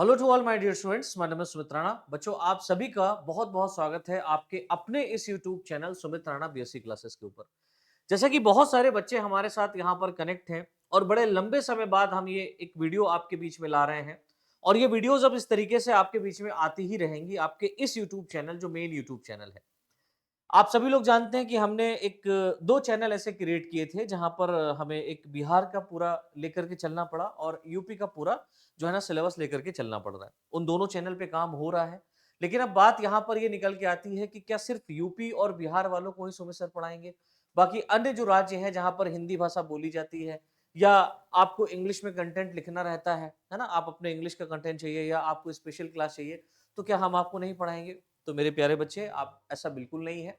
Hello to all my dear students, my name is Sumit Rana. बच्चों, आप सभी का बहुत बहुत स्वागत है आपके अपने इस YouTube channel Sumit Rana BSc classes के ऊपर। जैसा कि बहुत सारे बच्चे हमारे साथ यहाँ पर कनेक्ट हैं और बड़े लंबे समय बाद हम ये एक वीडियो आपके बीच में ला रहे हैं और ये वीडियोस अब इस तरीके से आपके बीच में आती ही रहेंगी आपके इस यूट्यूब चैनल जो मेन यूट्यूब चैनल है। आप सभी लोग जानते हैं कि हमने एक 2 चैनल ऐसे क्रिएट किए थे जहाँ पर हमें एक बिहार का पूरा लेकर के चलना पड़ा और यूपी का पूरा जो है ना सिलेबस लेकर के चलना पड़ रहा है। उन दोनों चैनल पे काम हो रहा है। लेकिन अब बात यहाँ पर ये निकल के आती है कि क्या सिर्फ यूपी और बिहार वालों को ही सुमित सर पढ़ाएँगे? बाकी अन्य जो राज्य हैं जहाँ पर हिंदी भाषा बोली जाती है या आपको इंग्लिश में कंटेंट लिखना रहता है ना? आप अपने इंग्लिश का कंटेंट चाहिए या आपको स्पेशल क्लास चाहिए, तो क्या हम आपको नहीं पढ़ाएँगे? तो मेरे प्यारे बच्चे, आप ऐसा बिल्कुल नहीं है।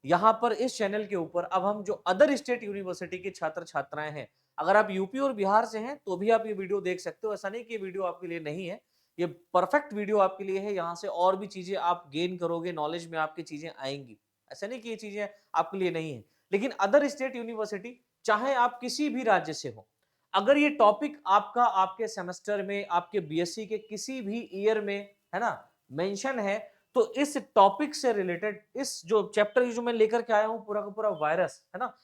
यहाँ पर इस चैनल के ऊपर अब हम जो अदर स्टेट यूनिवर्सिटी के छात्र-छात्राएँ हैं, अगर आप यूपी और बिहार से हैं, तो भी आप ये वीडियो देख सकते हो। ऐसा नहीं कि ये वीडियो आपके लिए नहीं है, ये परफेक्ट वीडियो आपके लिए है। यहाँ से और भी चीज़ें आप गेन करोगे, नॉलेज में आपकी चीज़ें आएँगी। ऐसा नहीं कि ये चीज़ें आपके लिए नहीं है। लेकिन अदर स्टेट यूनिवर्सिटी, चाहे आप किसी भी राज्य से हो, अगर ये टॉपिक आपका आपके सेमेस्टर में, आपके बीएससी के किसी भी ईयर में, है ना, मेंशन है, तो इस टॉपिक से रिलेटेड इस जो चैप्टर जो मैं लेकर के आया हूँ पूरा का पूरा वायरस, है ना?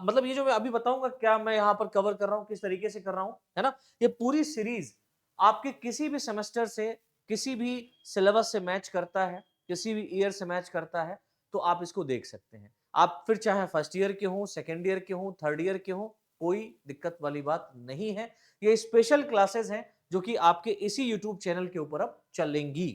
मतलब ये जो मैं अभी बताऊँगा क्या मैं यहाँ पर कवर कर रहा हूँ, किस तरीके से कर रहा हूँ, है ना? ये पूरी सीरीज़ आपके किसी भी सेमेस्टर से, किसी भी सिलेबस से मैच करता है, किसी भी ईयर से मैच करता है, तो आप इसको देख सकते हैं। आप फिर चाहे फर्स्ट ईयर के हों, सेकंड ईयर के हों, थर्ड ईयर के हों, कोई दिक्कत वाली बात नहीं है। ये स्पेशल क्लासेस हैं, जो कि आपके इसी यूट्यूब चैनल के ऊपर अब चलेंगी।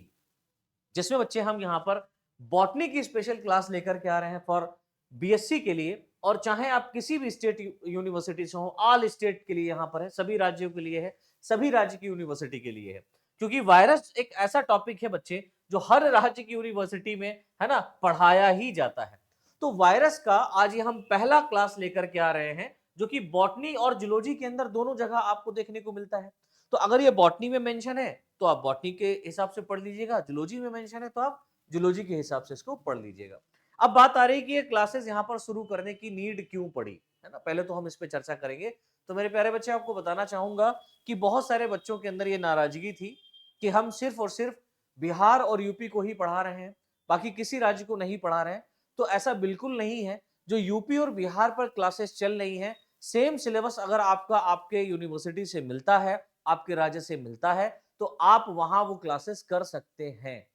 जिसमें बच्चे हम यहाँ पर बॉटनी की स्पेशल क्लास लेकर के आ रहे हैं फॉर बीएससी के लिए। और चाहे आप किसी भी स्टेट यूनिवर्सिटी से हो, ऑल स्टेट के लिए यहाँ पर है, सभी राज्यों के लिए है, सभी राज्य की यूनिवर्सिटी के लिए है। क्योंकि वायरस एक ऐसा टॉपिक है बच्चे, जो हर राज्य की यूनिवर्सिटी में, है ना, पढ़ाया ही जाता है। तो वायरस का आज ये हम पहला क्लास लेकर के आ रहे हैं, जो कि बॉटनी और जूलॉजी के अंदर दोनों जगह आपको देखने को मिलता है। तो अगर ये बॉटनी में मेंशन है, तो आप बॉटनी के हिसाब से पढ़ लीजिएगा, जूलॉजी में मेंशन है तो आप जूलॉजी के हिसाब से इसको पढ़ लीजिएगा। अब बात आ रही है कि ये क्लासेस यहाँ पर शुरू करने की नीड क्यों पड़ी, है ना? पहले तो हम इस पे चर्चा करेंगे। तो मेरे प्यारे बच्चे, आपको बताना चाहूँगा कि बहुत सारे बच्चों के अंदर ये नाराज़गी थी कि हम सिर्फ़ और सिर्फ़ बिहार और यूपी को ही पढ़ा रहे हैं, बाकी किसी राज्य को नहीं पढ़ा रहे हैं। तो ऐसा बिल्कुल नहीं है। जो यूपी और बिहार पर क्लासेस चल रही हैं, सेम सिलेबस अगर आपका आपके यूनिवर्सिटी से मिलता है, आपके राज्य से मिलता है, तो आप वहाँ वो क्लासेस कर सकते हैं।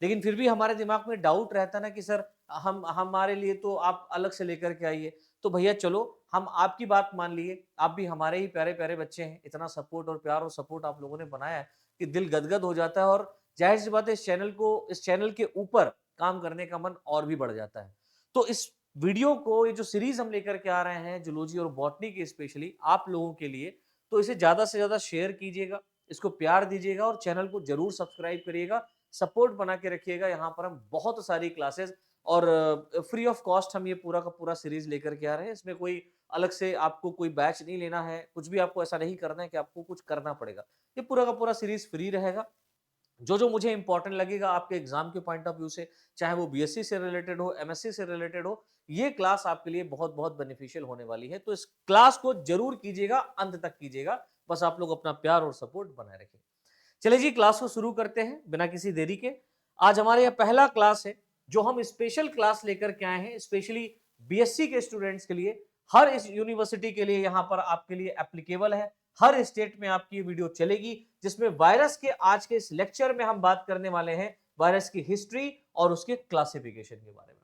लेकिन फिर भी हमारे दिमाग में डाउट रहता है ना कि सर, हम हमारे लिए तो आप अलग से लेकर के आइए। तो भैया चलो, हम आपकी बात मान लिए, आप भी हमारे ही प्यारे-प्यारे बच्चे हैं। इतना सपोर्ट और प्यार और सपोर्ट आप लोगों ने बनाया है कि दिल गदगद हो जाता है और ज़ाहिर-सी बात है इस चैनल के ऊपर काम करने का मन और भी बढ़ जाता है। तो इस वीडियो को, ये जो सीरीज़ हम लेकर के आ रहे हैं जूलॉजी और बॉटनी की स्पेशली आप लोगों के लिए, तो इसे ज़्यादा से ज़्यादा शेयर कीजिएगा, इसको प्यार दीजिएगा और चैनल को ज़रूर सब्सक्राइब करिएगा, सपोर्ट बना के रखिएगा। यहाँ पर हम बहुत सारी क्लासेस और फ्री ऑफ कॉस्ट हम ये पूरा का पूरा सीरीज़ लेकर के आ रहे हैं। इसमें कोई अलग से आपको कोई बैच नहीं लेना है, कुछ भी आपको ऐसा नहीं करना है कि आपको कुछ करना पड़ेगा। ये पूरा का पूरा सीरीज़ फ्री रहेगा। जो मुझे इंपॉर्टेंट लगेगा आपके एग्जाम के पॉइंट ऑफ व्यू से, चाहे वो बीएससी से रिलेटेड हो, एमएससी से रिलेटेड हो, ये क्लास आपके लिए बहुत-बहुत बेनिफिशियल होने वाली है। तो इस क्लास को ज़रूर कीजिएगा, अंत तक कीजिएगा। बस आप लोग अपना प्यार और सपोर्ट बनाए रखें। चलिए जी, क्लास को शुरू करते हैं बिना किसी देरी के। आज हमारे यहाँ पहला क्लास है, जो हम स्पेशल क्लास लेकर के आए हैं, स्पेशली बीएससी के स्टूडेंट्स के लिए। हर इस यूनिवर्सिटी के लिए यहाँ पर आपके लिए एप्लीकेबल है। हर स्टेट में आपकी ये वीडियो चलेगी, जिसमें वायरस के आज के इस लेक्चर में हम बात करने वाले हैं वायरस की हिस्ट्री और उसके क्लासिफिकेशन के बारे में।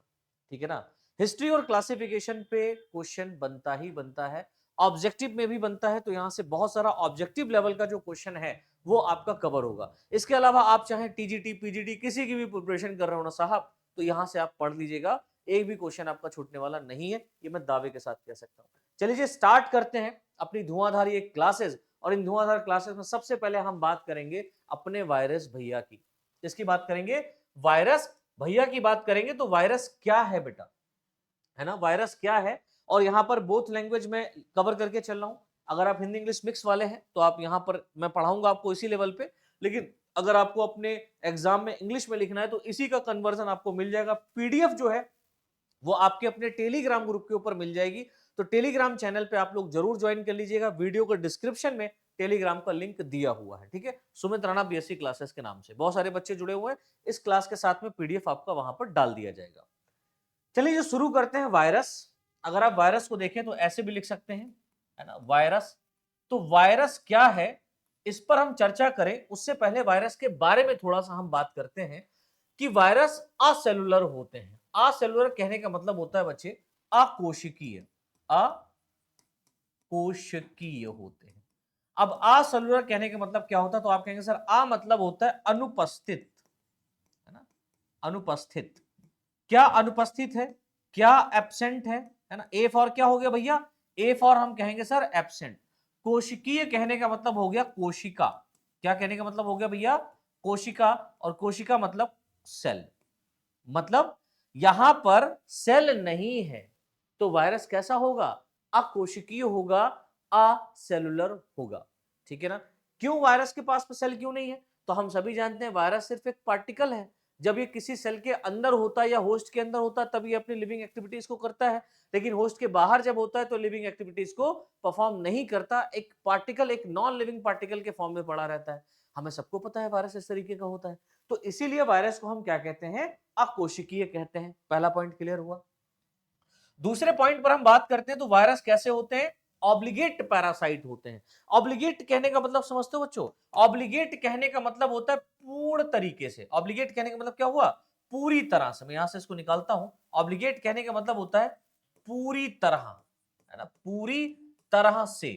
ठीक है ना? हिस्ट्री और क्लासिफिकेशन पे क्वेश्चन बनता ही बनता है। ऑब्जेक्टिव में भी बनता है, तो यहाँ से बहुत सारा ऑब्जेक्टिव लेवल का जो क्वेश्चन है, वो आपका कवर होगा। इसके अलावा आप चाहे टीजीटी, पीजीटी किसी की भी प्रिपरेशन कर रहे हो ना साहब, तो यहाँ से आप पढ़ लीजिएगा। एक भी क्वेश्चन आपका छूटने वाला नहीं है, ये मैं दावे के साथ कह सकता हूँ। चलिए जी, स्टार्ट करते हैं अपनी धुआंधार ये क्लासेस। और इन धुआंधार क्लासेस में सबसे पहले हम बात करेंगे अपने वायरस भैया की। किसकी बात करेंगे? वायरस भैया की बात करेंगे। तो वायरस क्या है बेटा, है ना? वायरस क्या है? और यहाँ पर बोथ लैंग्वेज में कवर करके चल रहा हूँ। अगर आप हिंदी इंग्लिश मिक्स वाले हैं, तो आप यहाँ पर मैं पढ़ाऊंगा आपको इसी लेवल पे। लेकिन अगर आपको अपने एग्जाम में इंग्लिश में लिखना है, तो इसी का कन्वर्जन आपको मिल जाएगा। पीडीएफ जो है, वो आपके अपने टेलीग्राम ग्रुप के ऊपर मिल जाएगी। तो टेलीग्राम चैनल पे आप लोग जरूर ज्वाइन कर लीजिएगा। वीडियो को डिस्क्रिप्शन में टेलीग्राम का लिंक दिया हुआ है, ठीक है, सुमित राणा बीएससी क्लासेस के नाम से। बहुत सारे बच्चे जुड़े हुए हैं, इस क्लास के साथ में पीडीएफ आपका वहां पर डाल दिया जाएगा। चलिए जो शुरू करते हैं वायरस। अगर आप वायरस को देखें तो ऐसे भी लिख सकते हैं, है ना, वायरस। तो वायरस क्या है, इस पर हम चर्चा करें उससे पहले वायरस के बारे में थोड़ा सा हम बात करते हैं कि वायरस असेलुलर होते हैं। असेलुलर कहने का मतलब होता है बच्चे अकोशिकीय, अकोशिकीय होते हैं। अब असेलुलर कहने का मतलब क्या होता है, तो आप कहेंगे सर आ मतलब होता है अनुपस्थित, है ना, अनुपस्थित। क्या अनुपस्थित है, क्या एब्सेंट है ना। ए फॉर क्या हो गया भैया, ए फॉर हम कहेंगे सर एब्सेंट। कोशिकीय कहने का मतलब हो गया कोशिका। क्या कहने का मतलब हो गया भैया, कोशिका। और कोशिका मतलब सेल, मतलब यहां पर सेल नहीं है तो वायरस कैसा होगा, अकोशिकीय होगा, असेलुलर होगा, ठीक है ना। क्यों वायरस के पास में सेल क्यों नहीं है, तो हम सभी जानते हैं वायरस सिर्फ एक पार्टिकल है। जब ये किसी सेल के अंदर होता है या होस्ट के अंदर होता है तब ये अपनी लिविंग एक्टिविटीज को करता है, लेकिन होस्ट के बाहर जब होता है तो लिविंग एक्टिविटीज को परफॉर्म नहीं करता। एक पार्टिकल एक नॉन लिविंग पार्टिकल के फॉर्म में पड़ा रहता है। हमें सबको पता है वायरस इस तरीके का होता है। तो इसीलिए वायरस को हम क्या कहते हैं, अकोशिकीय कहते हैं। पहला पॉइंट क्लियर हुआ। दूसरे पॉइंट पर हम बात करते हैं तो वायरस कैसे होते हैं, ऑब्लिगेट पैरासाइट होते हैं। ऑब्लिगेट कहने का मतलब समझते हो बच्चों, ऑब्लिगेट कहने का मतलब होता है पूर्ण तरीके से। ऑब्लिगेट कहने का मतलब क्या हुआ, पूरी तरह से। मैं यहां से इसको निकालता हूं। ऑब्लिगेट कहने का मतलब होता है पूरी तरह, है ना, पूरी तरह से।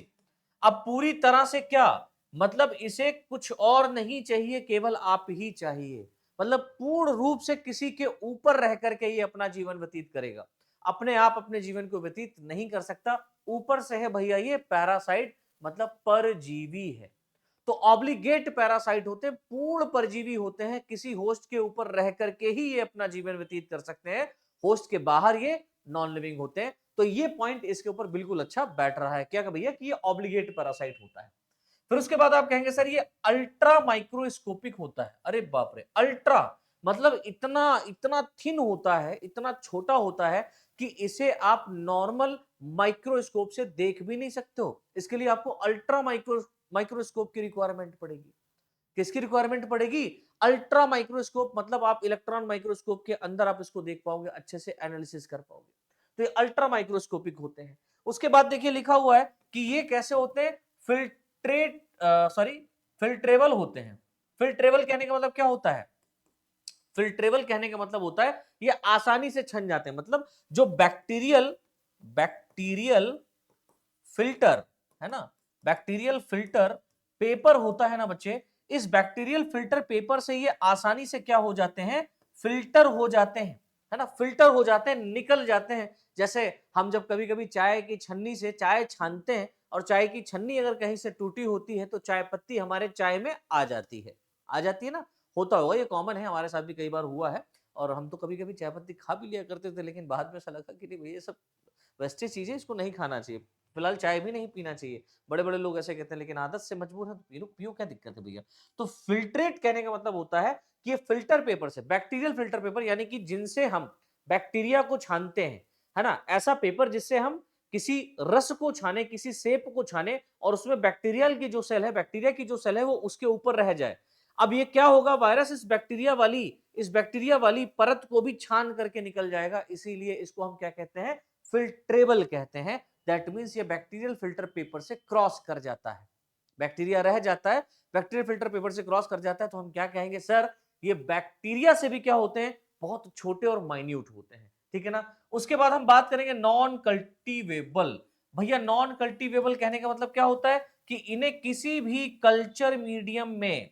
अब पूरी तरह से क्या मतलब, इसे कुछ और नहीं चाहिए, केवल आप ही चाहिए। मतलब पूर्ण रूप से किसी के ऊपर रह करके ये अपना जीवन व्यतीत करेगा, अपने आप अपने जीवन को व्यतीत नहीं कर सकता। ऊपर से है भैया ये पैरासाइट, मतलब परजीवी है। तो ऑब्लिगेट पैरासाइट होते हैं, पूर्ण परजीवी होते हैं, किसी होस्ट के ऊपर रह करके ही ये अपना जीवन व्यतीत कर सकते हैं, होस्ट के बाहर ये नॉन लिविंग होते हैं। तो ये पॉइंट इसके ऊपर बिल्कुल अच्छा बैठ रहा है, क्या भैया कि ये ऑब्लिगेट पैरासाइट होता है। फिर उसके बाद आप कहेंगे सर ये अल्ट्रा माइक्रोस्कोपिक होता है। अरे बाप रे, अल्ट्रा मतलब इतना इतना थिन होता है, इतना छोटा होता है कि इसे आप नॉर्मल माइक्रोस्कोप से देख भी नहीं सकते हो। इसके लिए आपको अल्ट्रा माइक्रोस्कोप की रिक्वायरमेंट पड़ेगी। किसकी रिक्वायरमेंट पड़ेगी, अल्ट्रा माइक्रोस्कोप। मतलब आप इलेक्ट्रॉन माइक्रोस्कोप के अंदर आप इसको देख पाओगे, अच्छे से एनालिसिस कर पाओगे। तो ये अल्ट्रा माइक्रोस्कोपिक होते हैं। उसके बाद देखिए लिखा हुआ है कि ये कैसे होते हैं, फिल्ट्रेट सॉरी फिल्ट्रेबल होते हैं। फिल्ट्रेबल कहने का मतलब क्या होता है, फिल्ट्रेबल कहने का मतलब होता है ये आसानी से छन जाते हैं। मतलब जो बैक्टीरियल बैक्टीरियल फिल्टर है ना, बैक्टीरियल फिल्टर पेपर होता है ना बच्चे, इस बैक्टीरियल फिल्टर पेपर से ये आसानी से क्या हो जाते हैं, फिल्टर हो जाते हैं, है ना, फिल्टर हो जाते हैं, निकल जाते हैं। जैसे हम जब कभी कभी चाय की छन्नी से चाय छानते हैं और चाय की छन्नी अगर कहीं से टूटी होती है तो चाय पत्ती हमारे चाय में आ जाती है, आ जाती है ना। होता होगा, ये कॉमन है, हमारे साथ भी कई बार हुआ है। और हम तो कभी कभी चाय पत्ती खा भी लिया करते थे, लेकिन बाद में ऐसा लगा कि नहीं भैया ये सब वेस्टेज चीजें, इसको नहीं खाना चाहिए। फिलहाल चाय भी नहीं पीना चाहिए। बड़े बड़े लोग ऐसे कहते हैं, लेकिन आदत से मजबूर है तो पी लो, पियो, क्या दिक्कत है भैया। तो फिल्ट्रेट कहने का मतलब होता है कि ये फिल्टर पेपर से, बैक्टीरियल फिल्टर पेपर यानी कि जिनसे हम बैक्टीरिया को छानते हैं, है ना, ऐसा पेपर जिससे हम किसी रस को छाने, किसी सेप को छाने और उसमें बैक्टीरियल की जो सेल है, बैक्टीरिया की जो सेल है वो उसके ऊपर रह जाए। अब ये क्या होगा, वायरस इस बैक्टीरिया वाली परत को भी छान करके निकल जाएगा। इसीलिए इसको हम क्या कहते हैं, फिल्ट्रेबल कहते हैं। दैट मीन्स ये बैक्टीरियल फिल्टर पेपर से क्रॉस कर जाता है, बैक्टीरिया रह जाता है, बैक्टीरियल फिल्टर पेपर से क्रॉस कर जाता है। तो हम क्या कहेंगे सर, ये बैक्टीरिया से भी क्या होते हैं, बहुत छोटे और माइन्यूट होते हैं, ठीक है ना। उसके बाद हम बात करेंगे नॉन कल्टीवेबल। भैया नॉन कल्टीवेबल कहने का मतलब क्या होता है कि इन्हें किसी भी कल्चर मीडियम में,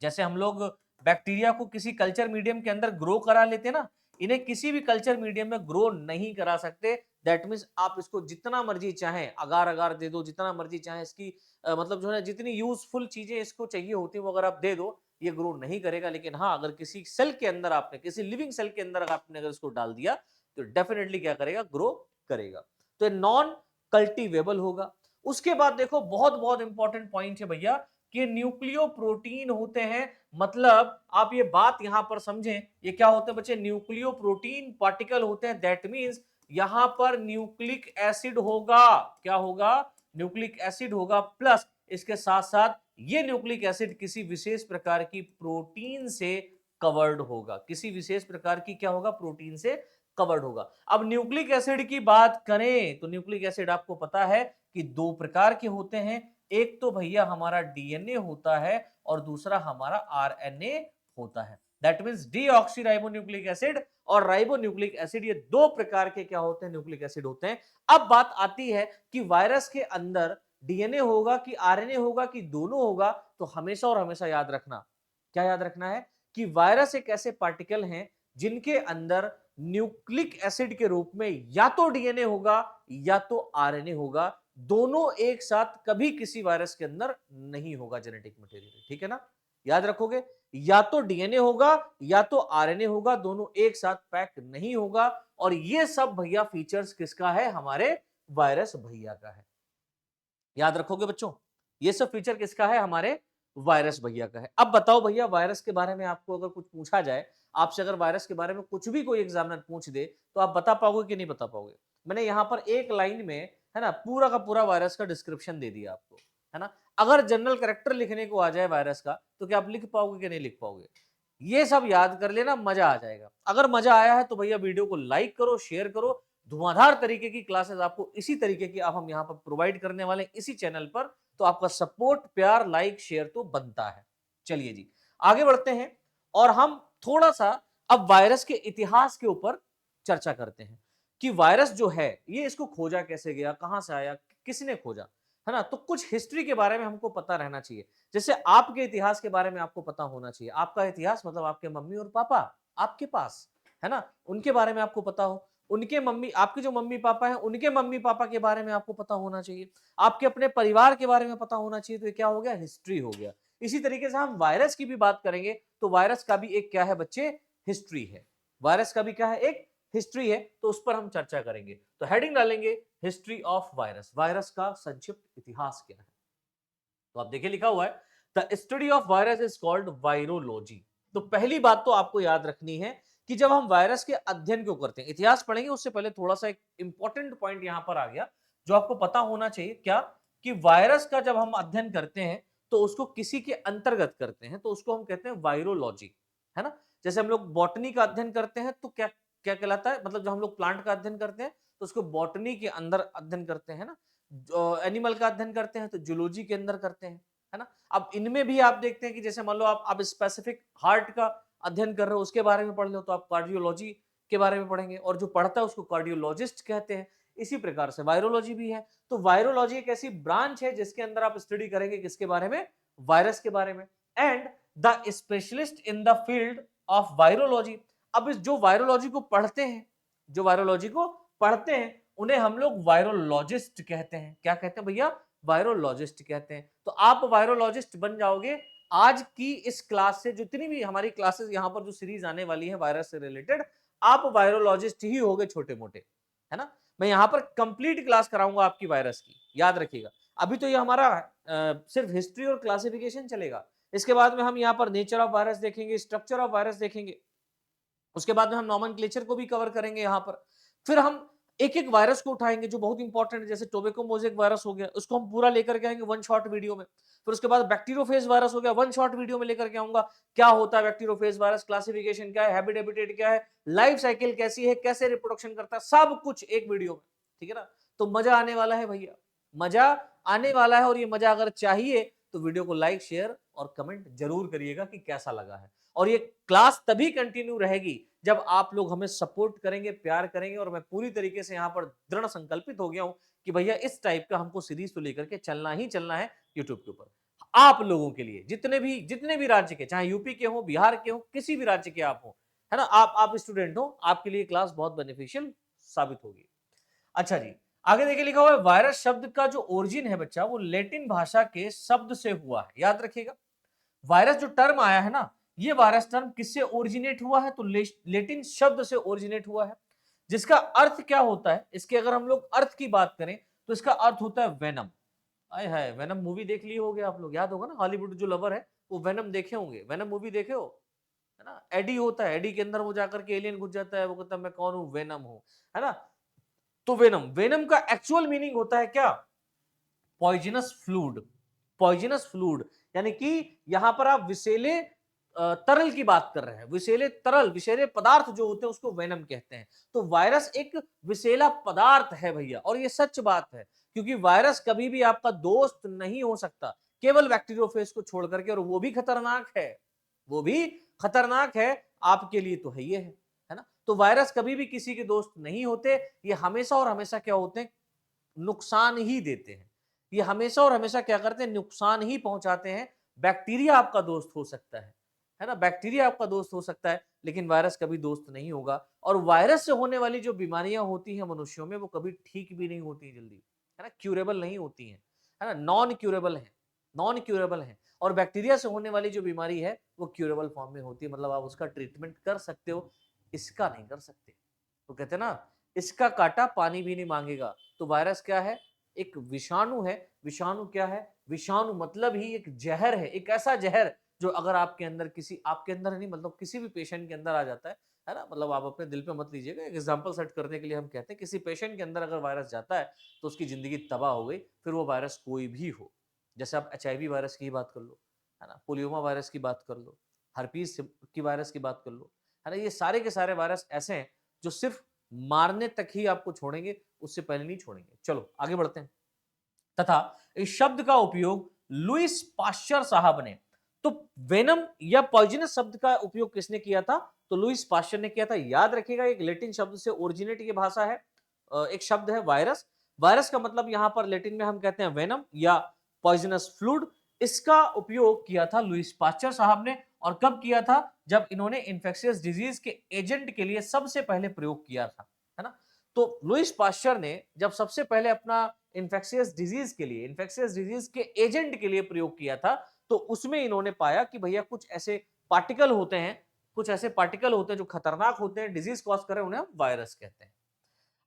जैसे हम लोग बैक्टीरिया को किसी कल्चर मीडियम के अंदर ग्रो करा लेते हैं ना, इन्हें किसी भी कल्चर मीडियम में ग्रो नहीं करा सकते। दैट मीन्स आप इसको जितना मर्जी चाहें अगार अगार दे दो, जितना मर्जी चाहें इसकी मतलब जो है जितनी यूजफुल चीजें इसको चाहिए होती है वो अगर आप दे दो, ये ग्रो नहीं करेगा। लेकिन हाँ, अगर किसी सेल के अंदर आपने, किसी लिविंग सेल के अंदर आपने अगर इसको डाल दिया तो डेफिनेटली क्या करेगा, ग्रो करेगा। तो नॉन कल्टीवेबल होगा। उसके बाद देखो बहुत बहुत इंपॉर्टेंट पॉइंट है भैया कि न्यूक्लियो प्रोटीन होते हैं। मतलब आप ये बात यहां पर समझें, ये क्या होते हैं बच्चे, न्यूक्लियो प्रोटीन पार्टिकल होते हैं। दैट मींस यहां पर न्यूक्लिक एसिड होगा, क्या होगा, न्यूक्लिक एसिड होगा प्लस इसके साथ साथ ये न्यूक्लिक एसिड किसी विशेष प्रकार की प्रोटीन से कवर्ड होगा। किसी विशेष प्रकार की क्या होगा? प्रोटीन से कवर्ड होगा। अब न्यूक्लिक एसिड की बात करें तो न्यूक्लिक एसिड आपको पता है कि दो प्रकार के होते हैं। एक तो भैया हमारा डीएनए होता है और दूसरा हमारा आरएनए होता है। दैट मीन्स डीऑक्सीराइबोन्यूक्लिक एसिड और राइबोन्यूक्लिक एसिड, ये दो प्रकार के क्या होते हैं? न्यूक्लिक एसिड होते हैं। अब बात आती है कि वायरस के अंदर डीएनए होगा कि आरएनए होगा कि दोनों होगा, तो हमेशा और हमेशा याद रखना, क्या याद रखना है? कि वायरस एक ऐसे पार्टिकल हैं जिनके अंदर न्यूक्लिक एसिड के रूप में या तो डीएनए होगा या तो आरएनए होगा, दोनों एक साथ कभी किसी वायरस के अंदर नहीं होगा जेनेटिक मटेरियल, ठीक है ना? याद रखोगे, या तो डीएनए होगा या तो आरएनए होगा, दोनों एक साथ पैक नहीं होगा। और ये सब भैया फीचर्स किसका है? हमारे वायरस भैया का है। याद रखोगे बच्चों, ये सब फीचर किसका है? हमारे वायरस भैया का है। अब बताओ भैया, वायरस के बारे में आपको अगर कुछ पूछा जाए, आपसे अगर वायरस के बारे में कुछ भी कोई एग्जामिनर पूछ दे, तो आप बता पाओगे कि नहीं बता पाओगे? मैंने यहां पर एक लाइन में, है ना, पूरा का पूरा वायरस का डिस्क्रिप्शन दे दिया आपको, है ना। अगर जनरल कैरेक्टर लिखने को आ जाए वायरस का, तो क्या आप लिख पाओगे कि नहीं लिख पाओगे? ये सब याद कर लेना, मजा आ जाएगा। अगर मजा आया है तो भैया वीडियो को लाइक करो, शेयर करो। धुआंधार तरीके की क्लासेस आपको इसी तरीके की आप हम यहाँ पर प्रोवाइड करने वाले हैं इसी चैनल पर। तो आपका सपोर्ट, प्यार, लाइक, शेयर तो बनता है। चलिए जी, आगे बढ़ते हैं और हम थोड़ा सा अब वायरस के इतिहास के ऊपर चर्चा करते हैं कि वायरस जो है ये, इसको खोजा कैसे गया, कहां से आया, किसने खोजा, है ना। तो कुछ हिस्ट्री के बारे में हमको पता रहना चाहिए। जैसे आपके इतिहास के बारे में आपको पता होना चाहिए। आपका इतिहास मतलब आपके मम्मी और पापा आपके पास, है ना, उनके बारे में आपको पता हो। उनके मम्मी, आपके जो मम्मी पापा हैं, उनके मम्मी पापा के बारे में आपको पता होना चाहिए। आपके अपने परिवार के बारे में पता होना चाहिए। तो ये क्या हो गया? हिस्ट्री हो गया। इसी तरीके से हम वायरस की भी बात करेंगे तो वायरस का भी एक क्या है बच्चे? हिस्ट्री है। वायरस का भी क्या है? एक हिस्ट्री है। तो उस पर हम चर्चा करेंगे। तो हेडिंग डालेंगे हिस्ट्री ऑफ वायरस। वायरस का संक्षिप्त इतिहास क्या है? तो आप देखिए, लिखा हुआ है the study of virus is called virology. तो पहली बात तो आपको याद रखनी है कि जब हम वायरस के अध्ययन क्यों करते हैं, इतिहास पढ़ेंगे उससे पहले थोड़ा सा एक इंपॉर्टेंट पॉइंट यहां पर आ गया जो आपको पता होना चाहिए। क्या? कि वायरस का जब हम अध्ययन करते हैं तो उसको किसी के अंतर्गत करते हैं, तो उसको हम कहते हैं वायरोलॉजी, है ना। जैसे हम लोग बॉटनी का अध्ययन करते हैं तो क्या क्या कहलाता है? मतलब जब हम लोग प्लांट का अध्ययन करते हैं तो उसको बॉटनी के अंदर अध्ययन करते हैं ना। एनिमल का अध्ययन करते हैं तो जूलॉजी के अंदर करते हैं, है ना। अब इनमें भी आप देखते हैं कि जैसे मान लो आप स्पेसिफिक हार्ट का अध्ययन कर रहे हो, उसके बारे में पढ़ लो तो आप कार्डियोलॉजी के बारे में पढ़ेंगे, और जो पढ़ता है उसको कार्डियोलॉजिस्ट कहते हैं। इसी प्रकार से वायरोलॉजी भी है। तो वायरोलॉजी एक ऐसी ब्रांच है जिसके अंदर आप स्टडी करेंगे किसके बारे में? वायरस के बारे में। And the specialist in the field of virology, अब इस जो वायरोलॉजी को पढ़ते हैं, जो वायरोलॉजी को पढ़ते हैं, उन्हें हम लोग वायरोलॉजिस्ट कहते हैं। क्या कहते हैं भैया? वायरोलॉजिस्ट कहते हैं। तो आप वायरोलॉजिस्ट बन जाओगे। आज की इस क्लास से जितनी भी हमारी क्लासेस यहाँ पर जो सीरीज आने वाली है वायरस से रिलेटेड, आप वायरोलॉजिस्ट ही होगे छोटे मोटे, है ना। मैं यहाँ पर कंप्लीट क्लास कराऊंगा आपकी वायरस की, याद रखिएगा। अभी तो ये हमारा सिर्फ हिस्ट्री और क्लासिफिकेशन चलेगा। इसके बाद में हम यहाँ पर नेचर ऑफ वायरस देखेंगे, स्ट्रक्चर ऑफ वायरस देखेंगे। उसके बाद में हम नॉमेनक्लेचर को भी कवर करेंगे यहाँ पर। फिर हम एक एक वायरस को उठाएंगे जो बहुत इंपॉर्टेंट है। जैसे टोबैको मोज़ेक वायरस हो गया, उसको हम पूरा लेकर के आएंगे वन शॉट वीडियो में। फिर उसके बाद बैक्टीरियोफेज वायरस हो गया, वन शॉट वीडियो में लेकर के आऊंगा। क्या होता है बैक्टीरियोफेज वायरस, क्लासिफिकेशन क्या है, हैबिटेट क्या है, लाइफ साइकिल कैसी है, कैसे रिप्रोडक्शन करता है, सब कुछ एक वीडियो में, ठीक है ना। तो मजा आने वाला है भैया, मजा आने वाला है। और ये मजा अगर चाहिए तो वीडियो को लाइक, शेयर और कमेंट जरूर करिएगा कि कैसा लगा है। और ये क्लास तभी कंटिन्यू रहेगी जब आप लोग हमें सपोर्ट करेंगे, प्यार करेंगे। और मैं पूरी तरीके से यहाँ पर दृढ़ संकल्पित हो गया हूं कि भैया इस टाइप का हमको सीरीज तो लेकर के चलना ही चलना है यूट्यूब के ऊपर। आप लोगों के लिए, जितने भी राज्य के, चाहे यूपी के हो, बिहार के हो, किसी भी राज्य के आप हो, है ना, आप स्टूडेंट हो, आपके लिए क्लास बहुत बेनिफिशियल साबित होगी। अच्छा जी, आगे देखिए, लिखा हुआ है वायरस शब्द का जो ओरिजिन है बच्चा, वो लैटिन भाषा के शब्द से हुआ है। याद रखिएगा, वायरस जो टर्म आया है ना, ये वायरस टर्म किससे ओरिजिनेट हुआ है? तो लेटिन शब्द से ओरिजिनेट हुआ है, जिसका अर्थ क्या होता है? इसके अगर हम लोग अर्थ की बात करें तो इसका अर्थ होता है वेनम। आय हाय, वेनम मूवी देख ली होगी आप लोग, याद होगा ना, हॉलीवुड जो लवर है वो वेनम देखे होंगे। वेनम मूवी देखे हो, है ना। एडी होता है, एडी के अंदर वो जाकर के एलियन घुस जाता है, वो कहता है मैं कौन हूं? वेनम हूं, है ना। तो वेनम, वेनम का एक्चुअल मीनिंग होता है क्या? Poisonous fluid. पॉइजनस फ्लूइड, यानी कि यहां पर आप विषैले तरल की बात कर रहे हैं। विषैले तरल, विषैले पदार्थ जो होते हैं उसको वेनम कहते हैं। तो वायरस एक विषैला पदार्थ है भैया, और ये सच बात है, क्योंकि वायरस कभी भी आपका दोस्त नहीं हो सकता, केवल बैक्टीरियोफेज को छोड़ करके, और वो भी खतरनाक है, वो भी खतरनाक है, आपके लिए तो है ना। तो वायरस कभी भी किसी के दोस्त नहीं होते, ये हमेशा और हमेशा क्या होते हैं, नुकसान ही देते हैं। ये हमेशा और हमेशा क्या करते हैं, नुकसान ही पहुंचाते हैं। बैक्टीरिया आपका दोस्त हो सकता है ना, बैक्टीरिया आपका दोस्त हो सकता है, लेकिन वायरस कभी दोस्त नहीं होगा। और वायरस से होने वाली जो बीमारियां होती हैं मनुष्यों में, वो कभी ठीक भी नहीं होती जल्दी, है ना, क्यूरेबल नहीं होती हैं, है ना, नॉन क्यूरेबल है, नॉन क्यूरेबल है। और बैक्टीरिया से होने वाली जो बीमारी है वो क्यूरेबल फॉर्म में होती है, मतलब आप उसका ट्रीटमेंट कर सकते हो, इसका नहीं कर सकते। तो कहते हैं ना, इसका काटा पानी भी नहीं मांगेगा। तो वायरस क्या है, एक विषाणु है। विषाणु क्या है, विषाणु मतलब ही एक जहर है, एक ऐसा जहर जो अगर आपके अंदर किसी, आपके अंदर नहीं मतलब किसी भी पेशेंट के अंदर आ जाता है ना, मतलब आप अपने दिल पे मत लीजिएगा, एक एग्जांपल सेट करने के लिए हम कहते हैं किसी पेशेंट के अंदर अगर वायरस जाता है तो उसकी जिंदगी तबाह हो गई, फिर वो वायरस कोई भी हो। जैसे आप एचआईवी वायरस की ही बात कर लो, है ना, पोलियोमा वायरस की बात कर लो, हर्पीज की वायरस की बात कर लो, है ना, ये सारे के सारे वायरस ऐसे हैं जो सिर्फ मारने तक ही आपको छोड़ेंगे, उससे पहले नहीं छोड़ेंगे। चलो आगे बढ़ते हैं। तथा इस शब्द का उपयोग लुइस पाश्चर साहब ने, तो वेनम या पॉइजनस शब्द का उपयोग किसने किया था, तो लुइस पाश्चर ने किया था। याद रखिएगा, एक लैटिन शब्द से ओरिजिनेट ये भाषा है। एक शब्द है वायरस। वायरस का मतलब यहां पर लैटिन में हम कहते हैं वेनम या पॉइजनस फ्लूइड। इसका उपयोग किया था लुइस पाश्चर साहब ने। और कब किया था, जब इन्होंने इन्फेक्शियस डिजीज के एजेंट के लिए सबसे पहले प्रयोग किया था, है ना। तो लुइस पाश्चर ने जब सबसे पहले अपना इन्फेक्शियस डिजीज के लिए, इन्फेक्शियस डिजीज के एजेंट के लिए प्रयोग किया था, तो उसमें इन्होंने पाया कि भैया कुछ ऐसे पार्टिकल होते हैं, कुछ ऐसे पार्टिकल होते हैं जो खतरनाक होते हैं, डिजीज कॉज कर रहे हैं, उन्हें हम वायरस कहते हैं।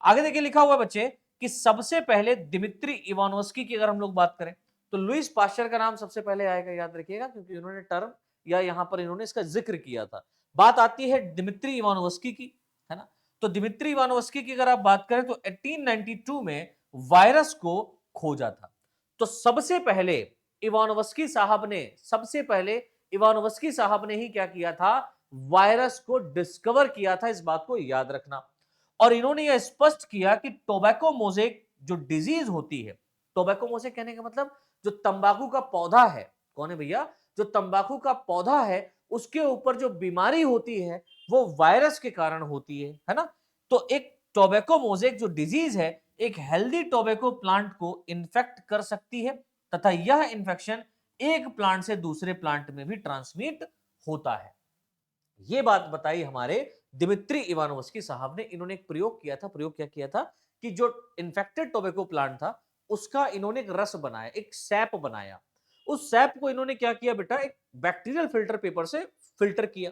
आगे देखिए लिखा हुआ बच्चे कि सबसे पहले दिमित्री इवानोस्की की अगर हम लोग बात करें, तो लुइस पाश्चर का नाम सबसे पहले आएगा, याद रखिएगा, क्योंकि उन्होंने टर्म या यहां पर इन्होंने इसका जिक्र किया था। बात आती है दिमित्री इवानोस्की की, है ना। तो दिमित्री इवानोस्की की अगर आप बात करें तो 1892 में वायरस को खोजा था। तो सबसे पहले इवानोस्की साहब ने, सबसे पहले इवानोस्की साहब ने ही क्या किया था, वायरस को डिस्कवर किया था, इस बात को याद रखना। और इन्होंने यह स्पष्ट किया कि टोबैको मोजेक जो डिजीज होती है, टोबैको मोजेक कहने का मतलब जो तंबाकू का पौधा है, कौन है भैया, जो तंबाकू का पौधा है उसके ऊपर जो बीमारी होती है वो वायरस के कारण होती है ना। तो एक टोबैको मोजेक जो डिजीज है, एक हेल्दी टोबैको प्लांट को इन्फेक्ट कर सकती है, तथा यह इन्फेक्शन एक प्लांट से दूसरे प्लांट में भी ट्रांसमिट होता है। ये बात बताई हमारे दिमित्री इवानोव्स्की साहब ने। इन्होंने एक प्रयोग किया था। प्रयोग क्या किया था कि जो इन्फेक्टेड टोबैको प्लांट था उसका इन्होंने एक रस बनाया, एक सैप बनाया। उस सैप को इन्होंने क्या किया बेटा, एक बैक्टीरियल फिल्टर पेपर से फिल्टर किया।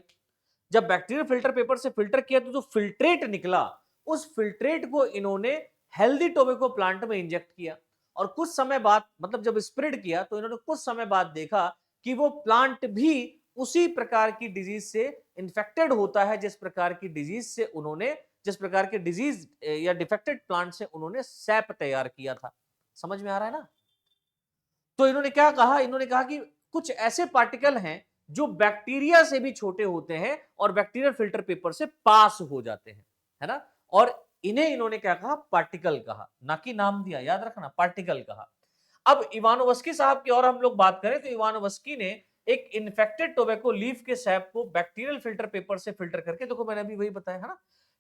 जब बैक्टीरियल फिल्टर पेपर से फिल्टर किया तो जो फिल्ट्रेट निकला, उस फिल्ट्रेट को इन्होंने हेल्दी टोबैको प्लांट में इंजेक्ट किया। और कुछ समय बाद, मतलब जब स्प्रेड किया, तो इन्होंने कुछ समय बाद देखा कि वो प्लांट भी उसी प्रकार की डिजीज से इंफेक्टेड होता है जिस प्रकार की डिजीज से उन्होंने, जिस प्रकार के डिजीज या डिफेक्टेड प्लांट से उन्होंने सैप तैयार किया था। समझ में आ रहा है ना। तो इन्होंने क्या कहा, इन्होंने कहा कि कुछ ऐसे पार्टिकल हैं जो बैक्टीरिया से भी छोटे होते हैं और बैक्टीरियल फिल्टर पेपर से पास हो जाते हैं, है ना। और इन्हें इन्होंने क्या कहा, पार्टिकल कहा, ना कि नाम दिया, याद रखना, पार्टिकल कहा। अब इवानोव्स्की साहब की और हम लोग बात करें तो इवानोव्स्की ने एक इन्फेक्टेड टोबैको लीफ के सैप को बैक्टीरियल फिल्टर पेपर से फिल्टर करके, देखो मैंने अभी वही बताया है ना,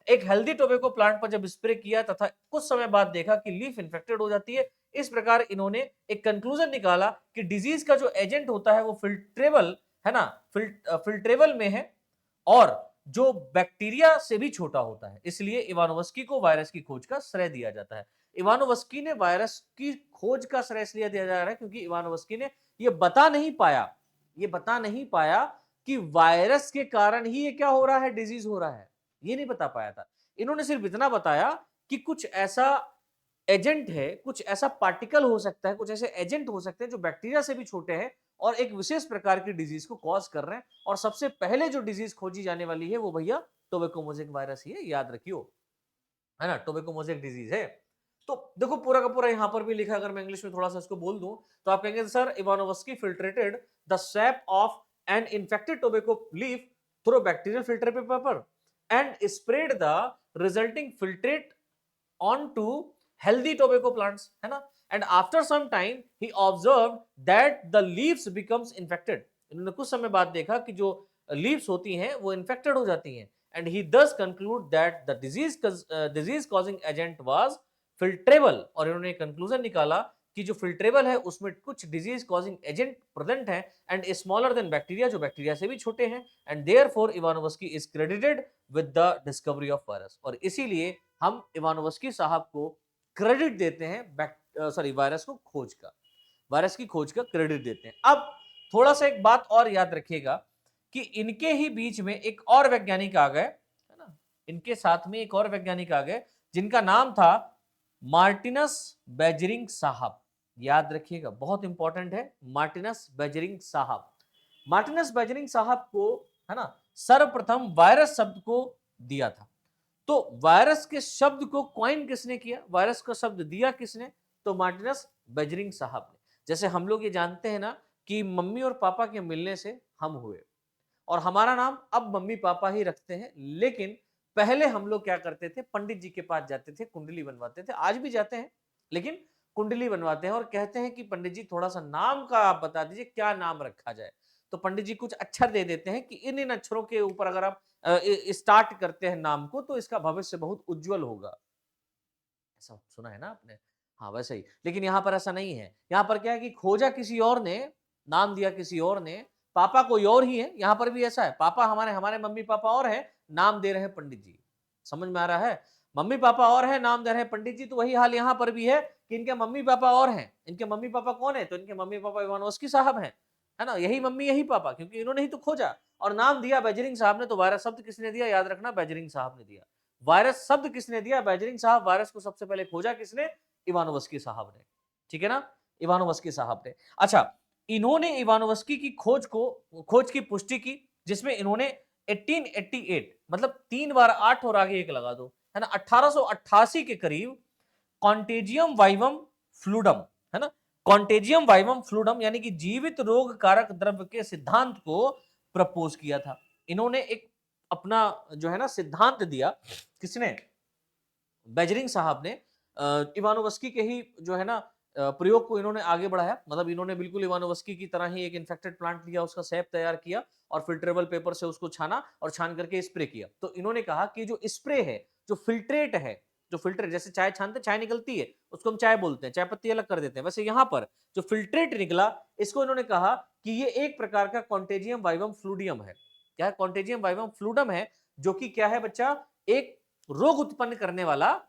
एक हेल्दी टोबैको प्लांट पर जब स्प्रे किया तथा कुछ समय बाद देखा कि लीफ इन्फेक्टेड हो जाती है। इस प्रकार इन्होंने एक कंक्लूजन निकाला कि डिजीज का जो एजेंट होता है वो फिल्ट्रेबल है ना, फिल्ट्रेबल में है, और जो बैक्टीरिया से भी छोटा होता है। इसलिए इवानोव्स्की को वायरस की खोज का श्रेय दिया जाता है। इवानोव्स्की ने वायरस की खोज का श्रेय इसलिए दिया जा रहा है क्योंकि इवानोव्स्की ने ये बता नहीं पाया, ये बता नहीं पाया कि वायरस के कारण ही ये क्या हो रहा है, डिजीज हो रहा है, ये नहीं बता पाया था। इन्होंने सिर्फ इतना बताया कि कुछ ऐसा एजेंट है, कुछ ऐसा पार्टिकल हो सकता है, कुछ ऐसे एजेंट हो सकते हैं जो बैक्टीरिया से भी छोटे हैं और एक विशेष प्रकार की डिजीज को कॉज कर रहे हैं। और सबसे पहले जो डिजीज खोजी जाने वाली है वो भैया टोबैको मोजेक वायरस ही है, याद रखियो, है ना, टोबैको मोजेक डिजीज है। तो देखो पूरा का पूरा यहाँ पर भी लिखा है, अगर मैं इंग्लिश में थोड़ा सा इसको बोल दूं तो आप कहेंगे sir Ivanovsky filtrated the sap of an infected tobacco leaf through bacterial filter paper and spread the resulting filtrate on to healthy tobacco plants, है ना। And after some time he observe that the leaves becomes infected. इन्होंने कुछ समय बाद देखा कि जो leaves होती हैं वो इन्फेक्टेड हो जाती हैं। And he thus conclude that the disease causing agent was filterable, और इन्होंने कंक्लूजन निकाला कि जो फिल्ट्रेबल है उसमें कुछ डिजीज कॉजिंग एजेंट प्रेजेंट है एंड स्मॉलर देन बैक्टीरिया, जो बैक्टीरिया से भी छोटे हैं। And therefore Ivanovsky is credited with the discovery of virus, और इसीलिए हम इवानोवस्की साहब को क्रेडिट देते हैं वायरस को खोज का, वायरस की खोज का क्रेडिट देते हैं। अब थोड़ा सा एक बात और याद रखिएगा कि इनके ही बीच में एक और वैज्ञानिक आ गए, है ना, इनके साथ में एक और वैज्ञानिक आ गए जिनका नाम था मार्टिनस बेजरिंग साहब। याद रखिएगा, बहुत इंपॉर्टेंट है, मार्टिनस बेजरिंग साहब। मार्टिनस बेजरिंग साहब को, है ना, सर्वप्रथम वायरस शब्द को दिया था। तो वायरस के शब्द को कॉइन किसने किया, वायरस का शब्द दिया किसने, तो मार्टिनस बेजरिंग साहब ने। जैसे हम लोग ये जानते हैं ना कि मम्मी और पापा के मिलने से हम हुए, और हमारा नाम अब मम्मी पापा ही रखते हैं, लेकिन पहले हम लोग क्या करते थे, पंडित जी के पास जाते थे, कुंडली बनवाते थे, आज भी जाते हैं, लेकिन कुंडली बनवाते हैं और कहते हैं कि पंडित जी थोड़ा सा नाम का आप बता दीजिए, क्या नाम रखा जाए। तो पंडित जी कुछ अक्षर दे देते हैं कि इन इन अक्षरों के ऊपर अगर आप स्टार्ट करते हैं नाम को तो इसका भविष्य बहुत उज्जवल होगा। ऐसा सुना है ना आपने? हाँ, वैसे ही। लेकिन यहाँ पर ऐसा नहीं है। यहाँ पर क्या है कि खोजा किसी और ने, नाम दिया किसी और ने, पापा कोई और ही है। यहाँ पर भी ऐसा है, पापा हमारे हमारे मम्मी-पापा और हैं, नाम दे रहे हैं पंडित जी। समझ में आ रहा है? मम्मी-पापा और हैं, नाम दे रहे हैं पंडित जी, तो वही हाल यहाँ पर भी है कि इनके मम्मी-पापा और हैं। इनके मम्मी-पापा कौन है? तो इनके मम्मी-पापा इवानोस्की साहब हैं। है ना? यही मम्मी, यही पापा, क्योंकि इन्होंने ही तो खोजा और नाम दिया बेजरिंग साहब ने। तो वायरस शब्द किसने दिया? याद रखना, बेजरिंग साहब ने दिया। वायरस शब्द किसने दिया? बेजरिंग साहब। वायरस को सबसे पहले खोजा किसने? इवानोवस्की साहब ने। ठीक है ना? इवानोवस्की साहब ने। अच्छा, इन्होंने इवानोवस्की की खोज की पुष्टि की, जिसमें इन्होंने 1888, मतलब 3 बार 8 और आगे 1 लगा दो, है ना, 1888 के करीब कॉन्टेजियम वाइवम फ्लूडम, है ना, कॉन्टेजियम वाइवम फ्लूडम यानी कि जीवित रोग कारक द्रव्य के सिद्धांत को प्रपोज किया था। इन्होंने एक अपना जो है ना सिद्धांत दिया, किसने? बेजरिंग साहब ने। इवानोवस्की के ही जो है ना प्रयोग को इन्होंने आगे बढ़ाया, मतलब इन्होंने बिल्कुल इवानोवस्की की तरह ही एक इन्फेक्टेड प्लांट लिया, उसका सैप तैयार किया और फिल्ट्रेबल पेपर से उसको छाना और छान करके स्प्रे किया। तो इन्होंने कहा कि जो स्प्रे है, जो फिल्ट्रेट है, जो फिल्टर, जैसे चाय छानते चाय निकलती है, उसको हम चाय बोलते हैं, चाय पत्ती अलग कर देते हैं, वैसे यहाँ पर जो फिल्ट्रेट निकला, इसको इन्होंने कहा कि ये एक प्रकार का कॉन्टेजियम वाइवम फ्लूडियम है। क्या है? कॉन्टेजियम वाइवम फ्लूडम है, जो कि क्या है बच्चा? एक रोग उत्पन्न करने वाला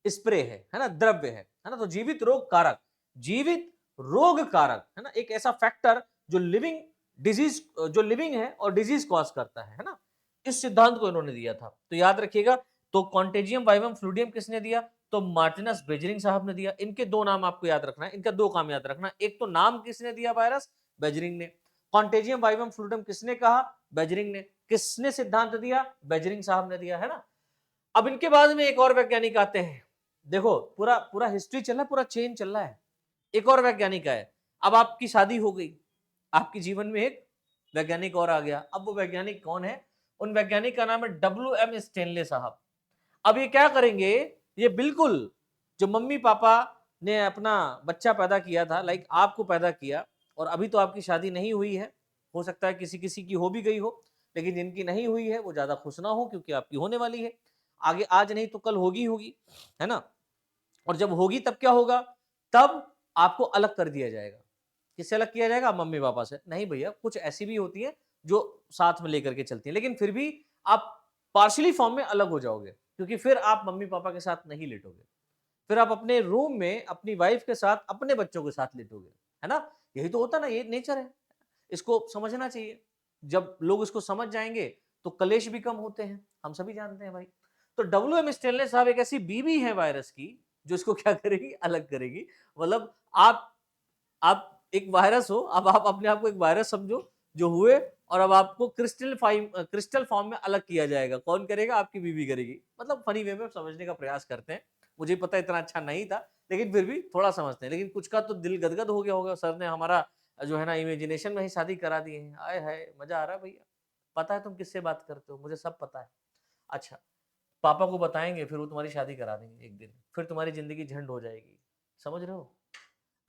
स्प्रे है ना, द्रव्य है ना। तो जीवित रोग कारक, जीवित रोग कारक, है ना, एक ऐसा फैक्टर जो लिविंग डिजीज, जो लिविंग है और डिजीज कॉज करता है ना। इस सिद्धांत को इन्होंने दिया था, तो याद रखिएगा। तो कॉन्टेजियम वाइवम फ्लूडियम किसने दिया? तो मार्टिनस बेजरिंग साहब ने दिया। इनके दो नाम आपको याद रखना है, इनका दो काम याद रखना। एक तो नाम किसने दिया वायरस? बेजरिंग ने। कॉन्टेजियम वाइवम फ्लूडियम किसने कहा? बेजरिंग ने। किसने सिद्धांत दिया? बेजरिंग साहब ने दिया, है ना। अब इनके बाद में एक और वैज्ञानिक आते हैं। देखो पूरा पूरा हिस्ट्री चल रहा है, पूरा चेन चल रहा है। एक और वैज्ञानिक आए। अब आपकी शादी हो गई, आपके जीवन में एक वैज्ञानिक और आ गया। अब वो वैज्ञानिक कौन है? उन वैज्ञानिक का नाम है WM स्टेनले साहब। अब ये क्या करेंगे? ये बिल्कुल जो मम्मी पापा ने अपना बच्चा पैदा किया था, लाइक आपको पैदा किया, और अभी तो आपकी शादी नहीं हुई है, हो सकता है किसी किसी की हो भी गई हो, लेकिन जिनकी नहीं हुई है वो ज्यादा खुश ना हो, क्योंकि आपकी होने वाली है। आगे आज नहीं तो कल होगी होगी, है ना। और जब होगी तब क्या होगा? तब आपको अलग कर दिया जाएगा। किससे अलग किया जाएगा? मम्मी पापा से नहीं भैया, कुछ ऐसी भी होती है जो साथ में लेकर के चलती है, लेकिन फिर भी आप पार्शियली फॉर्म में अलग हो जाओगे, क्योंकि फिर आप मम्मी पापा के साथ नहीं लेटोगे, फिर आप अपने रूम में अपनी वाइफ के साथ अपने बच्चों के साथ लेटोगे, है ना। यही तो होता ना, ये नेचर है, इसको समझना चाहिए। जब लोग इसको समझ जाएंगे तो कलेश भी कम होते हैं, हम सभी जानते हैं भाई। तो WM स्टेनले साहब एक ऐसी बीवी है वायरस की, जो इसको क्या करेगी? अलग करेगी। मतलब आप एक वायरस हो, अब आप अपने आप को एक वायरस समझो जो हुए, और अब आपको क्रिस्टल फॉर्म में अलग किया जाएगा। कौन करेगा? आपकी बीवी करेगी। मतलब फनी वे में समझने का प्रयास करते हैं, मुझे पता इतना अच्छा नहीं था, लेकिन फिर भी थोड़ा समझते हैं। लेकिन कुछ का तो दिल गदगद हो गया होगा, सर ने हमारा जो है ना इमेजिनेशन में ही शादी करा दी है। आय हाय! मज़ा आ रहा है भैया। पता है तुम किससे बात करते हो? मुझे सब पता है। अच्छा, पापा को बताएँगे, फिर वो तुम्हारी शादी करा देंगे एक दिन। फिर तुम्हारी ज़िंदगी झंड हो जाएगी। समझ रहे हो?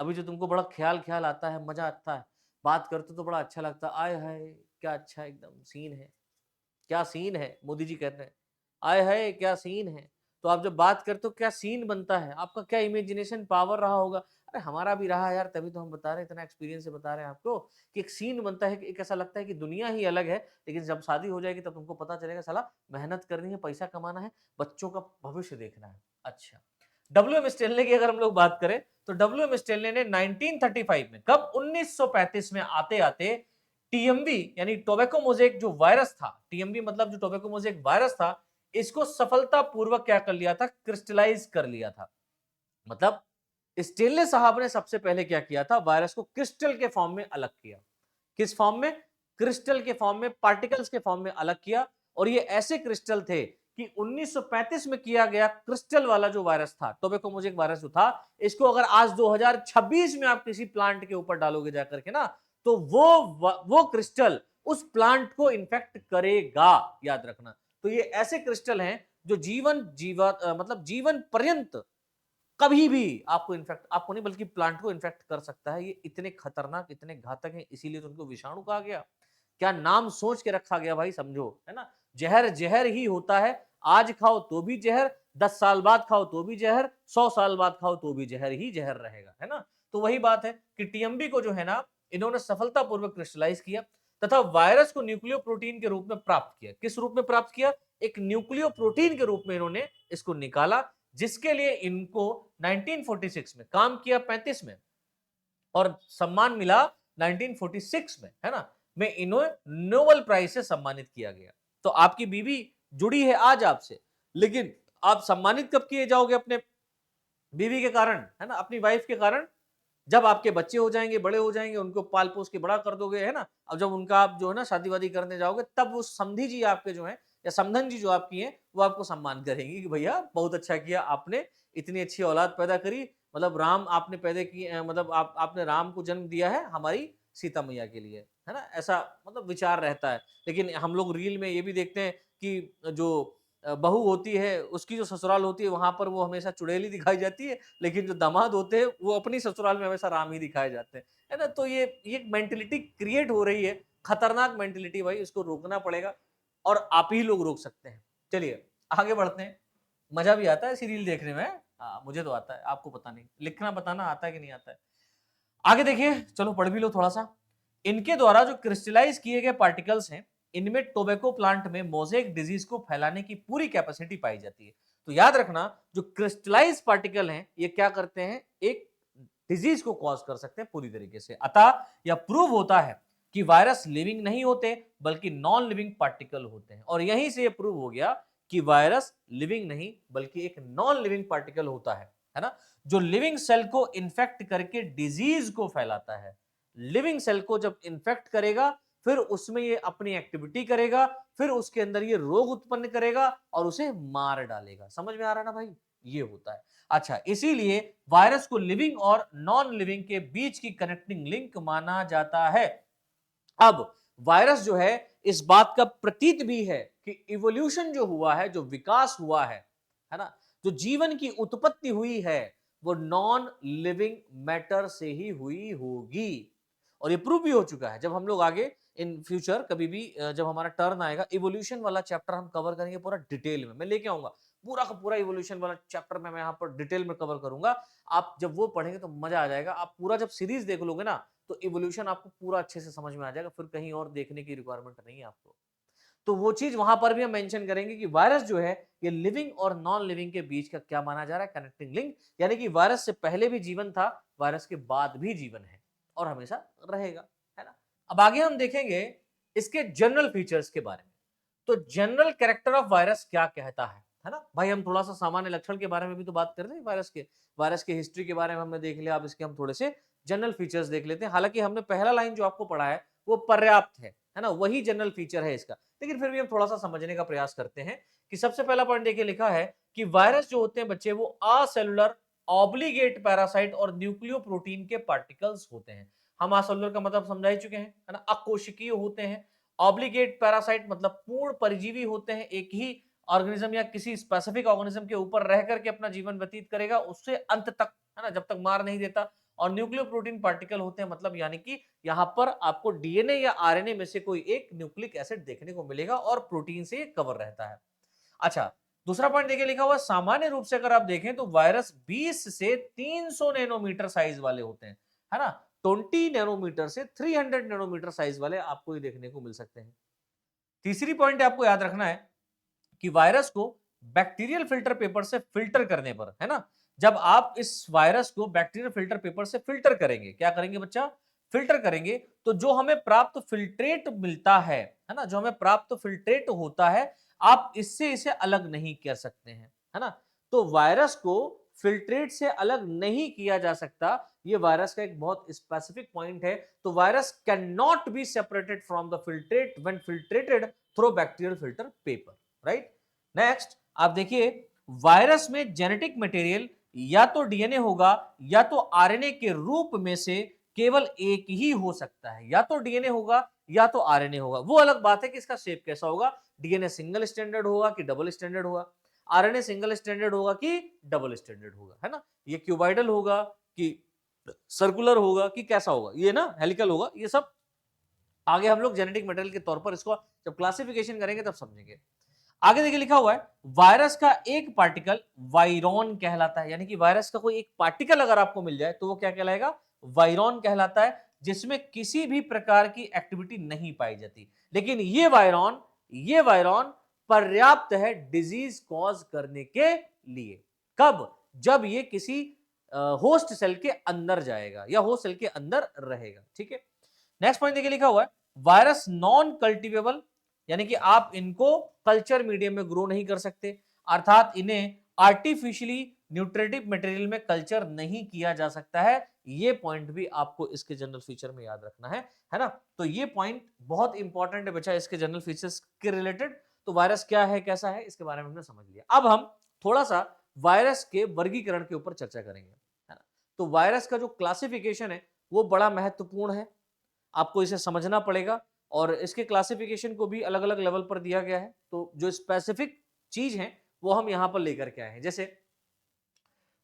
अभी जो तुमको बड़ा ख़्याल-ख़्याल आता है, मज़ा आता है, बात करते हो तो बड़ा अच्छा लगता है। आय हाय! क्या अच्छा एकदम सीन है। क्या सीन है, मोदी जी कहते हैं। आय हाय! क्या सीन है। तो आप जब बात करते हो क्या सीन बनता है, आपका क्या इमेजिनेशन पावर रहा होगा। अरे हमारा भी रहा है यार, तभी तो हम बता रहे हैं, इतना एक्सपीरियंस से बता रहे हैं आपको कि एक सीन बनता है कि एक ऐसा लगता है कि दुनिया ही अलग है, लेकिन जब शादी हो जाएगी तब तुमको पता चलेगा साला मेहनत करनी है, पैसा कमाना है, बच्चों का भविष्य देखना है। अच्छा, डब्ल्यूएम स्टेनले की अगर हम लोग बात करें तो डब्ल्यूएम स्टेनले ने 1935 में, कब 1935 में आते-आते टीएमवी यानी टोबैको मोज़ेक जो वायरस था, टीएमवी मतलब जो टोबैको मोज़ेक वायरस था, इसको सफलतापूर्वक क्या कर लिया था, क्रिस्टलाइज़ कर लिया था। मतलब स्टेनले साहब ने सबसे पहले क्या किया था, वायरस को क्रिस्टल के फॉर्म में अलग किया। किस फॉर्म में? क्रिस्टल के फॉर्म में, पार्टिकल्स के फॉर्म में अलग किया। और ये ऐसे क्रिस्टल थे कि 1935 में किया गया क्रिस्टल वाला जो वायरस था, टोबैको मोज़ेक वायरस जो था, इसको अगर आज 2026 में आप किसी प्लांट के ऊपर डालोगे जाकर के ना, तो वो क्रिस्टल उस प्लांट को इन्फेक्ट करेगा, याद रखना। तो ये ऐसे क्रिस्टल हैं जो मतलब जीवन पर्यंत कभी भी आपको इन्फेक्ट, आपको नहीं बल्कि प्लांट को इन्फेक्ट कर सकता है। ये इतने खतरनाक, इतने घातक हैं, इसीलिए तो उनको विषाणु कहा गया। क्या नाम सोच के रखा गया भाई, समझो, है ना? ज़हर ज़हर ही होता है। आज खाओ तो भी ज़हर, 10 साल बाद खाओ तो भी ज़हर, 100 साल बाद खाओ तो भी ज़हर ही ज़हर रहेगा, है ना? तो वही बात है कि टीएमबी को जो है ना, इन्होंने सफलतापूर्वक क्रिस्टलाइज़ किया तथा वायरस को न्यूक्लियो प्रोटीन के रूप में प्राप्त किया। किस रूप में प्राप्त किया? एक न्यूक्लियो प्रोटीन के रूप में इन्होंने इसको निकाला, जिसके लिए इनको 1946 में काम किया, 35 में, और सम्मान मिला 1946 में, है ना? में इन्हें नोबेल प्राइज से सम्मानित किया गया। तो आपकी बीवी जुड़ी है आज आपसे, लेकिन आप सम्मानित कब किए जाओगे अपने बीवी के कारण, है ना? अपनी वाइफ के कारण, जब आपके बच्चे हो जाएंगे, बड़े हो जाएंगे, उनको पाल पोस के बड़ा कर दोगे, है ना? अब जब उनका आप जो है ना शादी वादी करने जाओगे, तब वो समधी जी आपके जो है या समधन जी जो आपकी हैं, वो आपको सम्मान करेंगी कि भैया बहुत अच्छा किया आपने, इतनी अच्छी औलाद पैदा करी, मतलब राम आपने पैदा किए, मतलब आपने राम को जन्म दिया है हमारी सीता मैया के लिए, है ना? ऐसा मतलब विचार रहता है। लेकिन हम लोग रील में ये भी देखते हैं कि जो बहू होती है, उसकी जो ससुराल होती है, वहां पर वो हमेशा चुड़ैली दिखाई जाती है, लेकिन जो दामाद होते हैं वो अपनी ससुराल में हमेशा राम ही दिखाए जाते हैं, है ना? तो ये मेंटेलिटी क्रिएट हो रही है, खतरनाक मेंटेलिटी भाई, इसको रोकना पड़ेगा और आप ही लोग रोक सकते हैं। चलिए आगे बढ़ते हैं। मजा भी आता है सीरियल देखने में। हाँ, मुझे तो आता है, आपको पता नहीं। लिखना बताना आता है कि नहीं आता है। आगे देखिए, चलो पढ़ भी लो थोड़ा सा। इनके द्वारा जो क्रिस्टलाइज किए गए पार्टिकल्स हैं, इनमें टोबैको प्लांट में मोज़ेक डिजीज को फैलाने की पूरी कैपेसिटी पाई जाती है। तो याद रखना, जो क्रिस्टलाइज पार्टिकल हैं, ये क्या करते हैं, एक डिजीज को कॉज कर सकते हैं पूरी तरीके से। अतः यह प्रूव होता है कि वायरस लिविंग नहीं होते, बल्कि नॉन लिविंग पार्टिकल होते हैं। और यहीं से यह प्रूव हो गया कि वायरस लिविंग नहीं बल्कि एक नॉन लिविंग पार्टिकल होता है ना? जो लिविंग सेल को इन्फेक्ट करके डिजीज को फैलाता है। लिविंग सेल को जब इन्फेक्ट करेगा, फिर उसमें ये अपनी एक्टिविटी करेगा, फिर उसके अंदर ये रोग उत्पन्न करेगा और उसे मार डालेगा। समझ में आ रहा है ना भाई? ये होता है। अच्छा, इसीलिए वायरस को लिविंग और नॉन लिविंग के बीच की कनेक्टिंग लिंक माना जाता है। अब वायरस जो है, इस बात का प्रतीत भी है कि इवोल्यूशन जो हुआ है, जो विकास हुआ है ना, जो जीवन की उत्पत्ति हुई है, वो नॉन लिविंग मैटर से ही हुई होगी। और ये प्रूव भी हो चुका है। जब हम लोग आगे इन फ्यूचर कभी भी जब हमारा टर्न आएगा, इवोल्यूशन वाला चैप्टर हम कवर करेंगे पूरा डिटेल में, मैं लेके आऊंगा पूरा का पूरा इवोल्यूशन वाला चैप्टर में, मैं यहाँ पर डिटेल में कवर करूंगा। आप जब वो पढ़ेंगे तो मजा आ जाएगा। आप पूरा जब सीरीज देख लोगे ना, तो इवोल्यूशन आपको पूरा अच्छे से समझ में आ जाएगा, फिर कहीं और देखने की रिक्वायरमेंट नहीं है आपको। तो वो चीज वहां पर भी हम मेंशन करेंगे कि वायरस जो है, ये लिविंग और नॉन लिविंग के बीच का क्या माना जा रहा है, कनेक्टिंग लिंक, यानी कि वायरस से पहले भी जीवन था, वायरस के बाद भी जीवन है और हमेशा रहेगा, है ना? अब आगे हम देखेंगे इसके जनरल फीचर्स के बारे में। तो जनरल कैरेक्टर ऑफ वायरस क्या कहता है ना भाई? हम थोड़ा सा सामान्य लक्षण के बारे में भी तो बात कर रहे हैं वायरस के हिस्ट्री के बारे में हमने देख लिया। अब इसके हम थोड़े से जनरल फीचर्स देख लेते हैं। हालांकि हमने पहला लाइन जो आपको पढ़ा है वो पर्याप्त है है ना, वही जनरल फीचर है इसका। लेकिन फिर भी हम थोड़ा सा समझने का प्रयास करते हैं कि सबसे पहला पॉइंट देखिए लिखा है कि वायरस जो होते हैं बच्चे वो असेलुलर ऑब्लिगेट पैरासाइट और न्यूक्लियो प्रोटीन के पार्टिकल्स होते हैं। हम असेलुलर का मतलब समझा ही चुके हैं, है ना, अकोशिकीय होते हैं। ऑब्लिगेट पैरासाइट मतलब पूर्ण परजीवी होते हैं, एक ही ऑर्गेनिज्म या किसी स्पेसिफिक ऑर्गेनिज्म के ऊपर रह करके अपना जीवन व्यतीत करेगा उससे अंत तक, है ना, जब तक मार नहीं देता। और न्यूक्लियो प्रोटीन पार्टिकल होते हैं मतलब यानी कि यहां पर आपको डीएनए या आरएनए में से कोई एक न्यूक्लिक एसिड देखने को मिलेगा और प्रोटीन से कवर रहता है। अच्छा, दूसरा पॉइंट देखिए लिखा हुआ सामान्य रूप से अगर आप देखें तो वायरस 20 से 300 नैनोमीटर साइज वाले होते हैं, है ना। 20 नैनोमीटर से 300 नैनोमीटर साइज वाले आपको ये देखने को मिल सकते हैं। तीसरी पॉइंट आपको याद रखना है कि वायरस को बैक्टीरियल फिल्टर पेपर से फिल्टर करने पर, है ना, जब आप इस वायरस को बैक्टीरियल फिल्टर पेपर से फिल्टर करेंगे, क्या करेंगे बच्चा, फिल्टर करेंगे, तो जो हमें प्राप्त फिल्ट्रेट मिलता है ना, जो हमें प्राप्त फिल्ट्रेट होता है, आप इससे इसे अलग नहीं कर सकते हैं, है ना। तो वायरस को फिल्ट्रेट से अलग नहीं किया जा सकता, ये वायरस का एक बहुत स्पेसिफिक पॉइंट है। तो virus can not be separated from the filtrate when filtrated through bacterial filter paper, right. Next आप देखिए, वायरस में जेनेटिक मटेरियल या तो डीएनए होगा या तो आरएनए के रूप में से केवल एक ही हो सकता है, या तो डीएनए होगा या तो आरएनए होगा। वो अलग बात है कि इसका शेप कैसा होगा, डीएनए सिंगल स्टैंडर्ड होगा कि डबल स्टैंडर्ड होगा, आरएनए सिंगल स्टैंडर्ड होगा कि डबल स्टैंडर्ड होगा, है ना। ये क्यूबाइडल होगा कि सर्कुलर होगा कि कैसा होगा, ये ना हेलिकल होगा, ये सब आगे हम लोग जेनेटिक मटेरियल के तौर पर इसको जब क्लासिफिकेशन करेंगे तब समझेंगे। आगे देखिए लिखा हुआ है वायरस का एक पार्टिकल वायरॉन कहलाता है, यानी कि वायरस का कोई एक पार्टिकल अगर आपको मिल जाए तो वो क्या कहलाएगा, वायरॉन कहलाता है, जिसमें किसी भी प्रकार की एक्टिविटी नहीं पाई जाती। लेकिन ये वायरॉन पर्याप्त है डिजीज कॉज करने के लिए। कब, जब ये किसी होस्ट सेल के अंदर जाएगा या होस्ट सेल के अंदर रहेगा, ठीक है। नेक्स्ट पॉइंट देखिए लिखा हुआ है वायरस नॉन कल्टिवेबल, यानी कि आप इनको कल्चर मीडियम में ग्रो नहीं कर सकते, अर्थात इन्हें आर्टिफिशियली न्यूट्रेटिव मटेरियल में कल्चर नहीं किया जा सकता है। ये पॉइंट भी आपको इसके जनरल फीचर में याद रखना है ना। तो ये पॉइंट बहुत इंपॉर्टेंट है बच्चा इसके जनरल फीचर्स के रिलेटेड। तो वायरस क्या है कैसा है इसके बारे में हमने समझ लिया। अब हम थोड़ा सा वायरस के वर्गीकरण के ऊपर चर्चा करेंगे, है ना। तो वायरस का जो क्लासिफिकेशन है वो बड़ा महत्वपूर्ण है, आपको इसे समझना पड़ेगा। और इसके क्लासिफिकेशन को भी अलग अलग लेवल पर दिया गया है। तो जो स्पेसिफिक चीज है वो हम यहां पर लेकर के आए हैं। जैसे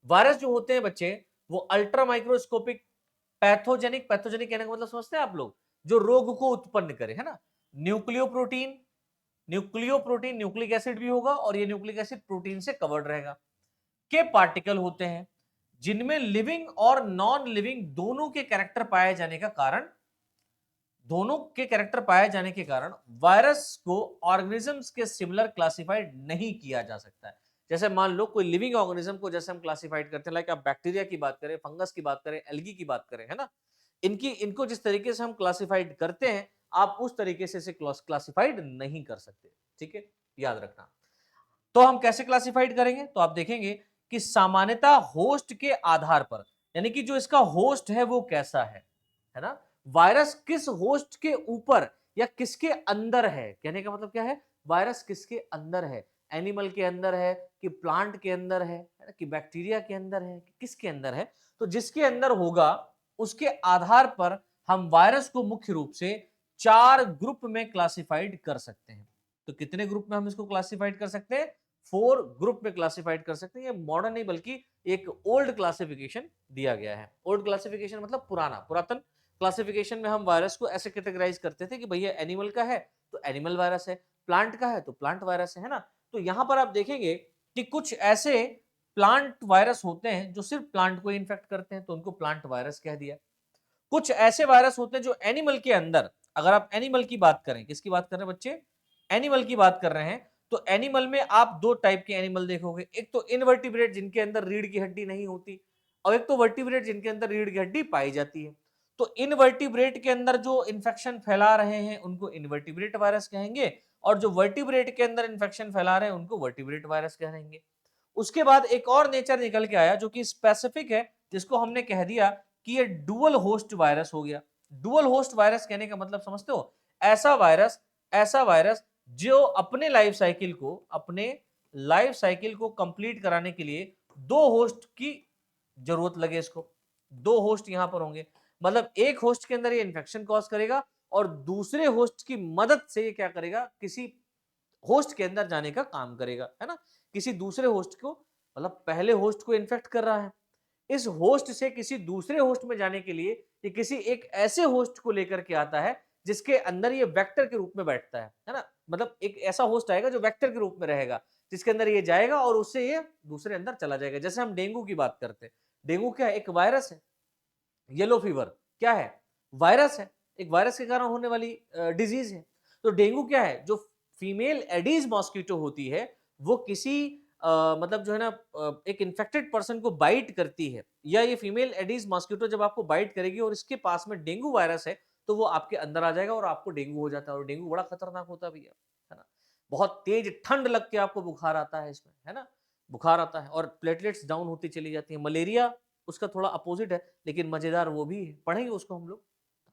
वायरस जो होते हैं बच्चे वो अल्ट्रा माइक्रोस्कोपिक पैथोजेनिक, पैथोजेनिक कहने का मतलब समझते हैं आप लोग, जो रोग को उत्पन्न करे, है ना। न्यूक्लियोप्रोटीन, न्यूक्लियोप्रोटीन न्यूक्लिक एसिड भी होगा और ये न्यूक्लिक एसिड प्रोटीन से कवर्ड रहेगा, के पार्टिकल होते हैं जिनमें लिविंग और नॉन लिविंग दोनों के कैरेक्टर पाए जाने का कारण, दोनों के कैरेक्टर पाए जाने के कारण वायरस को ऑर्गेनिजम्स के सिमिलर क्लासिफाइड नहीं किया जा सकता है। जैसे मान लो कोई लिविंग ऑर्गेनिज्म को जैसे हम क्लासिफाइड करते हैं, लाइक आप बैक्टीरिया की बात करें, फंगस की बात करें, एल्गी की बात करें, है ना, इनको जिस तरीके से हम क्लासिफाइड करते हैं आप उस तरीके से इसे क्लासिफाइड नहीं कर सकते, ठीक है, याद रखना। तो हम कैसे क्लासिफाइड करेंगे, तो आप देखेंगे कि सामान्यता होस्ट के आधार पर, यानी कि जो इसका होस्ट है वो कैसा है ना, वायरस किस होस्ट के ऊपर या किसके अंदर है, कहने का मतलब क्या है, वायरस किसके अंदर है, एनिमल के अंदर है कि प्लांट के अंदर है ना, कि बैक्टीरिया के अंदर है कि किसके अंदर है। तो जिसके अंदर होगा उसके आधार पर हम वायरस को मुख्य रूप से 4 ग्रुप में क्लासिफाइड कर सकते हैं। तो कितने ग्रुप में हम इसको क्लासिफाइड कर सकते हैं, 4 ग्रुप में क्लासिफाइड कर सकते हैं। ये मॉडर्न नहीं बल्कि एक ओल्ड क्लासिफिकेशन दिया गया है। ओल्ड क्लासिफिकेशन मतलब पुराना, पुरातन क्लासिफिकेशन में हम वायरस को ऐसे कैटेगराइज करते थे कि भैया एनिमल का है तो एनिमल वायरस है, प्लांट का है तो प्लांट वायरस है ना। तो यहां पर आप देखेंगे कि कुछ ऐसे प्लांट वायरस होते हैं जो सिर्फ प्लांट को इन्फेक्ट करते हैं तो उनको प्लांट वायरस कह दिया। कुछ ऐसे वायरस होते हैं जो एनिमल के अंदर, अगर आप एनिमल की बात करें, किसकी बात कर रहे हैं बच्चे, एनिमल की बात कर रहे हैं, तो एनिमल में आप 2 टाइप के एनिमल देखोगे, एक तो इनवर्टिब्रेट जिनके अंदर रीढ़ की हड्डी नहीं होती, और एक तो वर्टिब्रेट जिनके अंदर रीढ़ की हड्डी पाई जाती है। तो इनवर्टिब्रेट के अंदर जो इंफेक्शन फैला रहे हैं उनको इनवर्टिब्रेट वायरस कहेंगे, और जो वर्टिब्रेट के अंदर इंफेक्शन फैला रहे हैं उनको वर्टिब्रेट वायरस कहेंगे। उसके बाद एक और नेचर निकल के आया जो कि स्पेसिफिक है, जिसको हमने कह दिया कि ये डुअल होस्ट वायरस हो गया। डुअल होस्ट वायरस कहने का मतलब समझते हो, ऐसा वायरस जो अपने लाइफ साइकिल को कंप्लीट कराने के लिए दो होस्ट की जरूरत लगे इसको, दो होस्ट यहां पर होंगे, मतलब एक होस्ट के अंदर ये इन्फेक्शन कॉज करेगा और दूसरे होस्ट की मदद से ये क्या करेगा, किसी होस्ट के अंदर जाने का काम करेगा, है ना, किसी दूसरे होस्ट को, मतलब पहले होस्ट को इन्फेक्ट कर रहा है, इस होस्ट से किसी दूसरे होस्ट में जाने के लिए ये किसी एक ऐसे होस्ट को लेकर के आता है जिसके अंदर ये वेक्टर के रूप में बैठता है ना, मतलब एक ऐसा होस्ट आएगा जो वेक्टर के रूप में रहेगा, जिसके अंदर ये जाएगा और उससे ये दूसरे अंदर चला जाएगा। जैसे हम डेंगू की बात करते हैं, डेंगू क्या है, एक वायरस है, येलो फीवर क्या है, वायरस है, एक वायरस के कारण होने वाली डिजीज है। तो डेंगू क्या है, जो फीमेल एडीज मॉस्किटो होती है वो किसी मतलब जो है ना एक इन्फेक्टेड पर्सन को बाइट करती है, या ये फीमेल एडीज मॉस्किटो जब आपको बाइट करेगी और इसके पास में डेंगू वायरस है तो वो आपके अंदर आ जाएगा और आपको डेंगू हो जाता है। और डेंगू बड़ा खतरनाक होता भी है ना, बहुत तेज ठंड लग के आपको बुखार आता है इसमें, है ना, बुखार आता है और प्लेटलेट्स डाउन होती चली जाती है। मलेरिया उसका थोड़ा अपोजिट है लेकिन मजेदार वो भी है, पढ़ेंगे उसको हम लोग,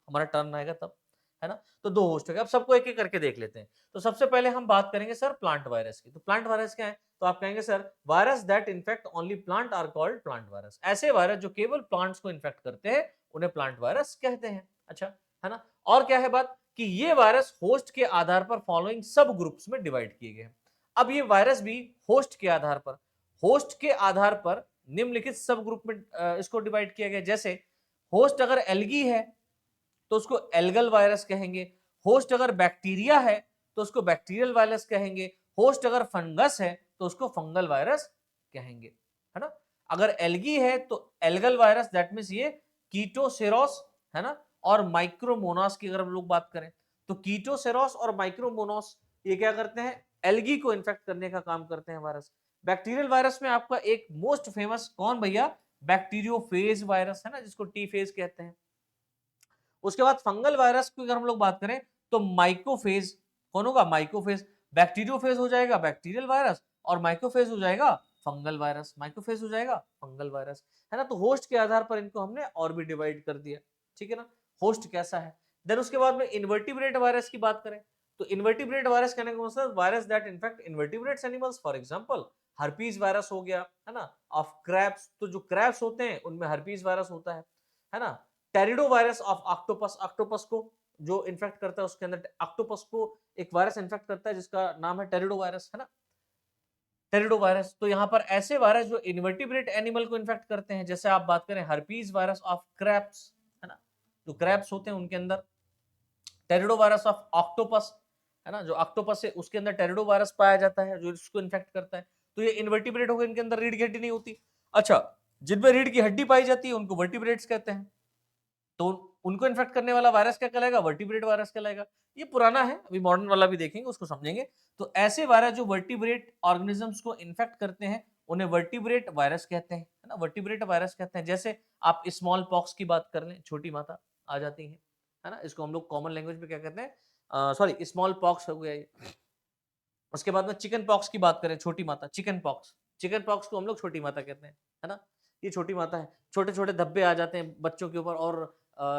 हमारा टर्न आएगा तब, है ना। तो दो होस्ट है, अब सबको एक एक करके देख लेते हैं। तो सबसे पहले हम बात करेंगे सर प्लांट वायरस की। तो प्लांट वायरस क्या है, तो आप कहेंगे sir virus that infect only plant are called plant virus. ऐसे वायरस जो केवल प्लांट्स को इन्फेक्ट करते हैं उन्हें प्लांट वायरस कहते हैं। अच्छा, है ना। और क्या है बात कि ये वायरस होस्ट के आधार पर फॉलोइंग सब ग्रुप्स में डिवाइड किए गए हैं। अब ये वायरस भी होस्ट के आधार पर निम्नलिखित सब ग्रुप में इसको डिवाइड किया गया। जैसे होस्ट अगर एल्गी है तो उसको एल्गल वायरस कहेंगे, होस्ट अगर बैक्टीरिया है तो उसको बैक्टीरियल वायरस कहेंगे, होस्ट अगर फंगस है तो उसको फंगल वायरस कहेंगे, है ना। अगर एल्गी है तो एल्गल वायरस, दैट मींस ये कीटोसेरोस, है ना। और माइक्रोमोनास की अगर हम लोग बात करें तो कीटोसेरोस और माइक्रोमोनास ये क्या करते हैं, एल्गी को इन्फेक्ट करने का काम करते हैं वायरस। बैक्टीरियल वायरस में आपका एक मोस्ट फेमस कौन भैया, बैक्टीरियोफेज वायरस, है ना, जिसको टी फेज कहते हैं। उसके बाद फंगल वायरस की अगर हम लोग बात करें तो माइकोफेज कौन होगा, माइकोफेज। बैक्टीरियोफेज हो जाएगा बैक्टीरियल वायरस और माइकोफेज हो जाएगा फंगल वायरस, माइकोफेज हो जाएगा फंगल वायरस, है ना। तो होस्ट के आधार पर इनको हमने और भी डिवाइड कर दिया, ठीक है ना, होस्ट कैसा है। देन उसके बाद में इन्वर्टिब्रेट वायरस की बात करें तो इन्वर्टिब्रेट वायरस कहने का मतलब virus that infect invertebrates animals, for example herpes virus हो गया, है ना, ऑफ क्रैब्स, तो जो क्रैब्स होते हैं उनमें हर्पीज वायरस होता है ना। टेरिडो वायरस ऑफ ऑक्टोपस, ऑक्टोपस को जो इन्फेक्ट करता है उसके अंदर ऑक्टोपस को एक वायरस इन्फेक्ट करता है जिसका नाम है टेरिडो वायरस, है ना, टेरिडो वायरस। तो यहाँ पर ऐसे वायरस जो इन्वर्टिब्रेट एनिमल को इन्फेक्ट करते हैं, जैसे आप बात करें हर्पीज वायरस ऑफ क्रैब्स, है ना, जो क्रैब्स होते हैं उनके अंदर, टेरिडो वायरस ऑफ ऑक्टोपस, है ना, जो ऑक्टोपस है उसके अंदर टेरिडो वायरस पाया जाता है जो इसको इन्फेक्ट करता है। तो ये इन्वर्टिब्रेट हो गए, इनके अंदर रीढ़ की हड्डी नहीं होती। अच्छा, जिनमें रीढ़ की हड्डी पाई जाती है उनको वर्टिब्रेट्स कहते हैं। तो उनको इन्फेक्ट करने वाला वायरस क्या कहलाएगा, वर्टिब्रेट वायरस कहलाएगा। ये पुराना है, अभी मॉडर्न वाला भी देखेंगे, उसको समझेंगे। तो ऐसे वायरस जो वर्टिब्रेट ऑर्गेनिजम्स को इन्फेक्ट करते हैं उन्हें वर्टिब्रेट वायरस कहते हैं, है ना, वर्टिब्रेट वायरस कहते हैं। जैसे आप स्मॉल पॉक्स की बात कर लें, छोटी माता आ जाती है ना, इसको हम लोग कॉमन लैंग्वेज में क्या कहते हैं, सॉरी स्मॉल पॉक्स हो गया ये। उसके बाद में चिकन पॉक्स की बात करें, छोटी माता, चिकन पॉक्स को हम लोग छोटी माता कहते हैं, है ना, ये छोटी माता है। छोटे छोटे धब्बे आ जाते हैं बच्चों के ऊपर, और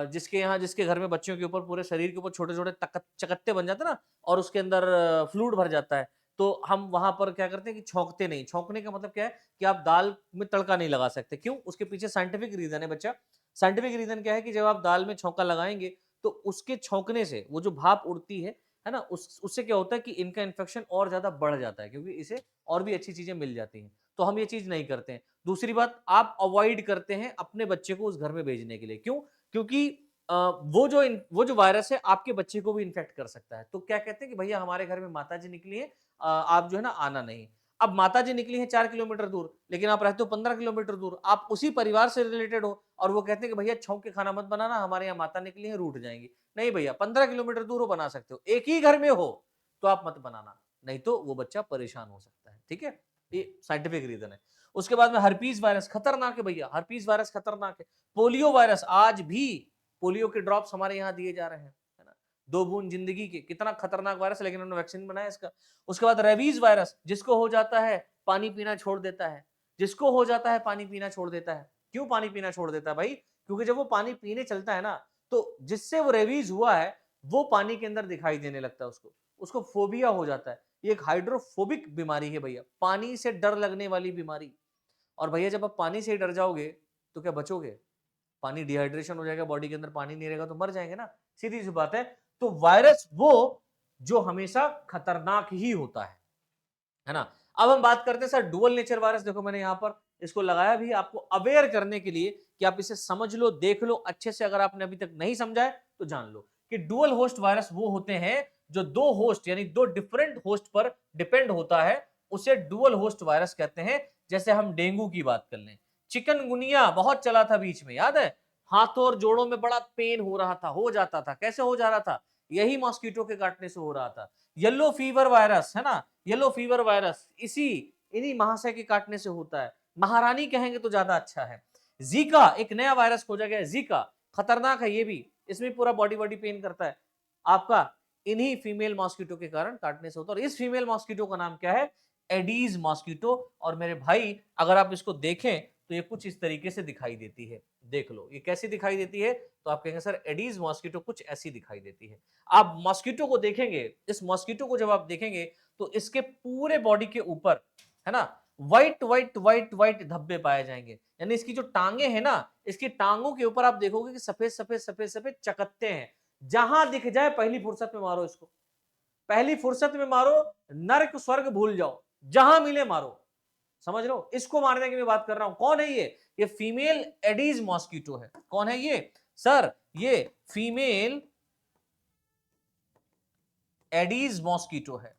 जिसके घर में बच्चों के ऊपर पूरे शरीर के ऊपर छोटे छोटे चकत्ते बन जाते हैं ना, और उसके अंदर फ्लूइड भर जाता है, तो हम वहां पर क्या करते हैं कि छौंकते नहीं। छौंकने का मतलब क्या है कि आप दाल में तड़का नहीं लगा सकते, क्यों, उसके पीछे साइंटिफिक रीजन है बच्चा। साइंटिफिक रीजन क्या है कि जब आप दाल में छौंका लगाएंगे तो उसके छौंकने से वो जो भाप उड़ती है ना, उससे क्या होता है कि इनका इन्फेक्शन और ज्यादा बढ़ जाता है, क्योंकि इसे और भी अच्छी चीजें मिल जाती हैं। तो हम ये चीज नहीं करते हैं। दूसरी बात, आप अवॉइड करते हैं अपने बच्चे को उस घर में भेजने के लिए, क्यों, क्योंकि वो जो वायरस है आपके बच्चे को भी इन्फेक्ट कर सकता है। तो क्या कहते हैं कि भैया हमारे घर में माता जी निकली है, आप जो है ना आना नहीं। अब माता जी निकली है 4 किलोमीटर दूर, लेकिन आप रहते हो 15 किलोमीटर दूर, आप उसी परिवार से रिलेटेड हो, और वो कहते हैं कि भैया छौंक के खाना मत बनाना, हमारे यहाँ माता निकली है, रूठ जाएंगी। नहीं भैया, 15 किलोमीटर दूर हो बना सकते हो, एक ही घर में हो तो आप मत बनाना, नहीं तो वो बच्चा परेशान हो सकता है, ठीक है। ये साइंटिफिक रीजन है। उसके बाद में हर्पीज वायरस खतरनाक है भैया, हर्पीज वायरस खतरनाक है। पोलियो वायरस, आज भी पोलियो के ड्रॉप्स हमारे यहाँ दिए जा रहे हैं, है ना, 2 बूंद जिंदगी के, कितना खतरनाक वायरस है, लेकिन उन्होंने वैक्सीन बनाया इसका। उसके बाद रेबीज वायरस, जिसको हो जाता है पानी पीना छोड़ देता है, जिसको हो जाता है पानी पीना छोड़ देता है। क्यों पानी पीना छोड़ देता है भाई, क्योंकि जब वो पानी पीने चलता है ना, तो जिससे वो रेबीज हुआ है वो पानी के अंदर दिखाई देने लगता है उसको, उसको फोबिया हो जाता है। ये एक हाइड्रोफोबिक बीमारी है भैया, पानी से डर लगने वाली बीमारी। और भैया जब आप पानी से ही डर जाओगे तो क्या बचोगे? पानी डिहाइड्रेशन हो जाएगा, बॉडी के अंदर पानी नहीं रहेगा तो मर जाएंगे ना, सीधी सी बात है। तो वायरस वो जो हमेशा खतरनाक ही होता है ना। अब हम बात करते हैं सर डुअल नेचर वायरस। देखो मैंने यहां पर इसको लगाया भी आपको अवेयर करने के लिए कि आप इसे समझ लो, देख लो अच्छे से। अगर आपने अभी तक नहीं समझा है तो जान लो कि डुअल होस्ट वायरस वो होते हैं जो दो होस्ट यानी दो डिफरेंट होस्ट पर डिपेंड होता है, उसे डुअल होस्ट वायरस कहते हैं। जैसे हम डेंगू की बात कर लें, चिकनगुनिया बहुत चला था बीच में, याद है? हाथों और जोड़ों में बड़ा पेन हो रहा था, हो जाता था। कैसे हो जा रहा था? यही मॉस्किटो के काटने से हो रहा था। येलो फीवर वायरस है ना, येलो फीवर वायरस इन्हीं महाशय के काटने से होता है। महारानी कहेंगे तो ज्यादा अच्छा है। जीका एक नया वायरस खोजा गया है, जीका खतरनाक है ये भी, इसमें पूरा बॉडी बॉडी पेन करता है आपका, इन्हीं फीमेल मॉस्किटो के कारण काटने से होता है। और इस फीमेल मॉस्किटो का नाम क्या है? Aedes mosquito. और मेरे भाई अगर आप इसको देखें तो ये कुछ इस तरीके से दिखाई देती है। देख लो ये कैसी दिखाई देती है, तो आप कहेंगे सर एडीज मॉस्किटो कुछ ऐसी दिखाई देती है। आप मॉस्किटो को देखेंगे, इस मॉस्किटो को जब आप देखेंगे तो इसके पूरे बॉडी के ऊपर है ना व्हाइट व्हाइट व्हाइट व्हाइट धब्बे पाए जाएंगे। यानी इसकी जो टांगे हैं ना, इसकी टांगों के ऊपर आप देखोगे कि सफेद सफेद सफेद सफेद चकत्ते हैं। जहां दिख जाए पहली फुर्सत में मारो इसको, पहली फुर्सत में मारो, नर्क स्वर्ग भूल जाओ, जहां मिले मारो। समझ लो, इसको मारने की मैं बात कर रहा हूं। कौन है ये फीमेल एडीज मॉस्किटो है। कौन है ये सर? ये फीमेल एडीज मॉस्किटो है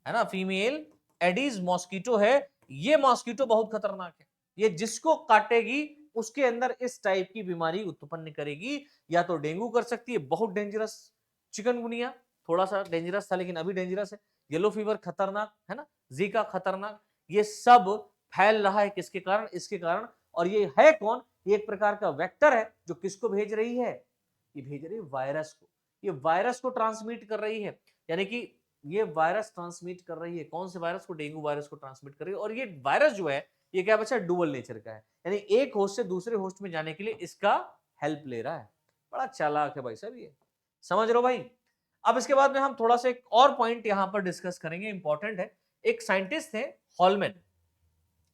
ना, फीमेल एडीज मॉस्किटो है। ये मॉस्किटो बहुत खतरनाक है, ये जिसको काटेगी उसके अंदर इस टाइप की बीमारी उत्पन्न करेगी। या तो डेंगू कर सकती है, बहुत डेंजरस। चिकनगुनिया थोड़ा सा डेंजरस था लेकिन अभी डेंजरस है। येलो फीवर खतरनाक है ना, जीका खतरनाक। ये सब फैल रहा है किसके कारण? इसके कारण। और ये है कौन? ये एक प्रकार का वेक्टर है जो किसको भेज रही है? ये भेज रही है वायरस को। ये वायरस को ट्रांसमिट कर रही है, यानी कि ये वायरस ट्रांसमिट कर रही है। कौन से वायरस को? डेंगू वायरस को ट्रांसमिट कर रही है। और ये वायरस जो है ये क्या बच्चा? डुअल नेचर का है, यानी एक होस्ट से दूसरे होस्ट में जाने के लिए इसका हेल्प ले रहा है। बड़ा चालाक है भाई साहब ये, समझ रहे हो भाई? अब इसके बाद में हम थोड़ा सा एक और पॉइंट यहां पर डिस्कस करेंगे, इंपॉर्टेंट है। एक साइंटिस्ट थे हॉलमैन,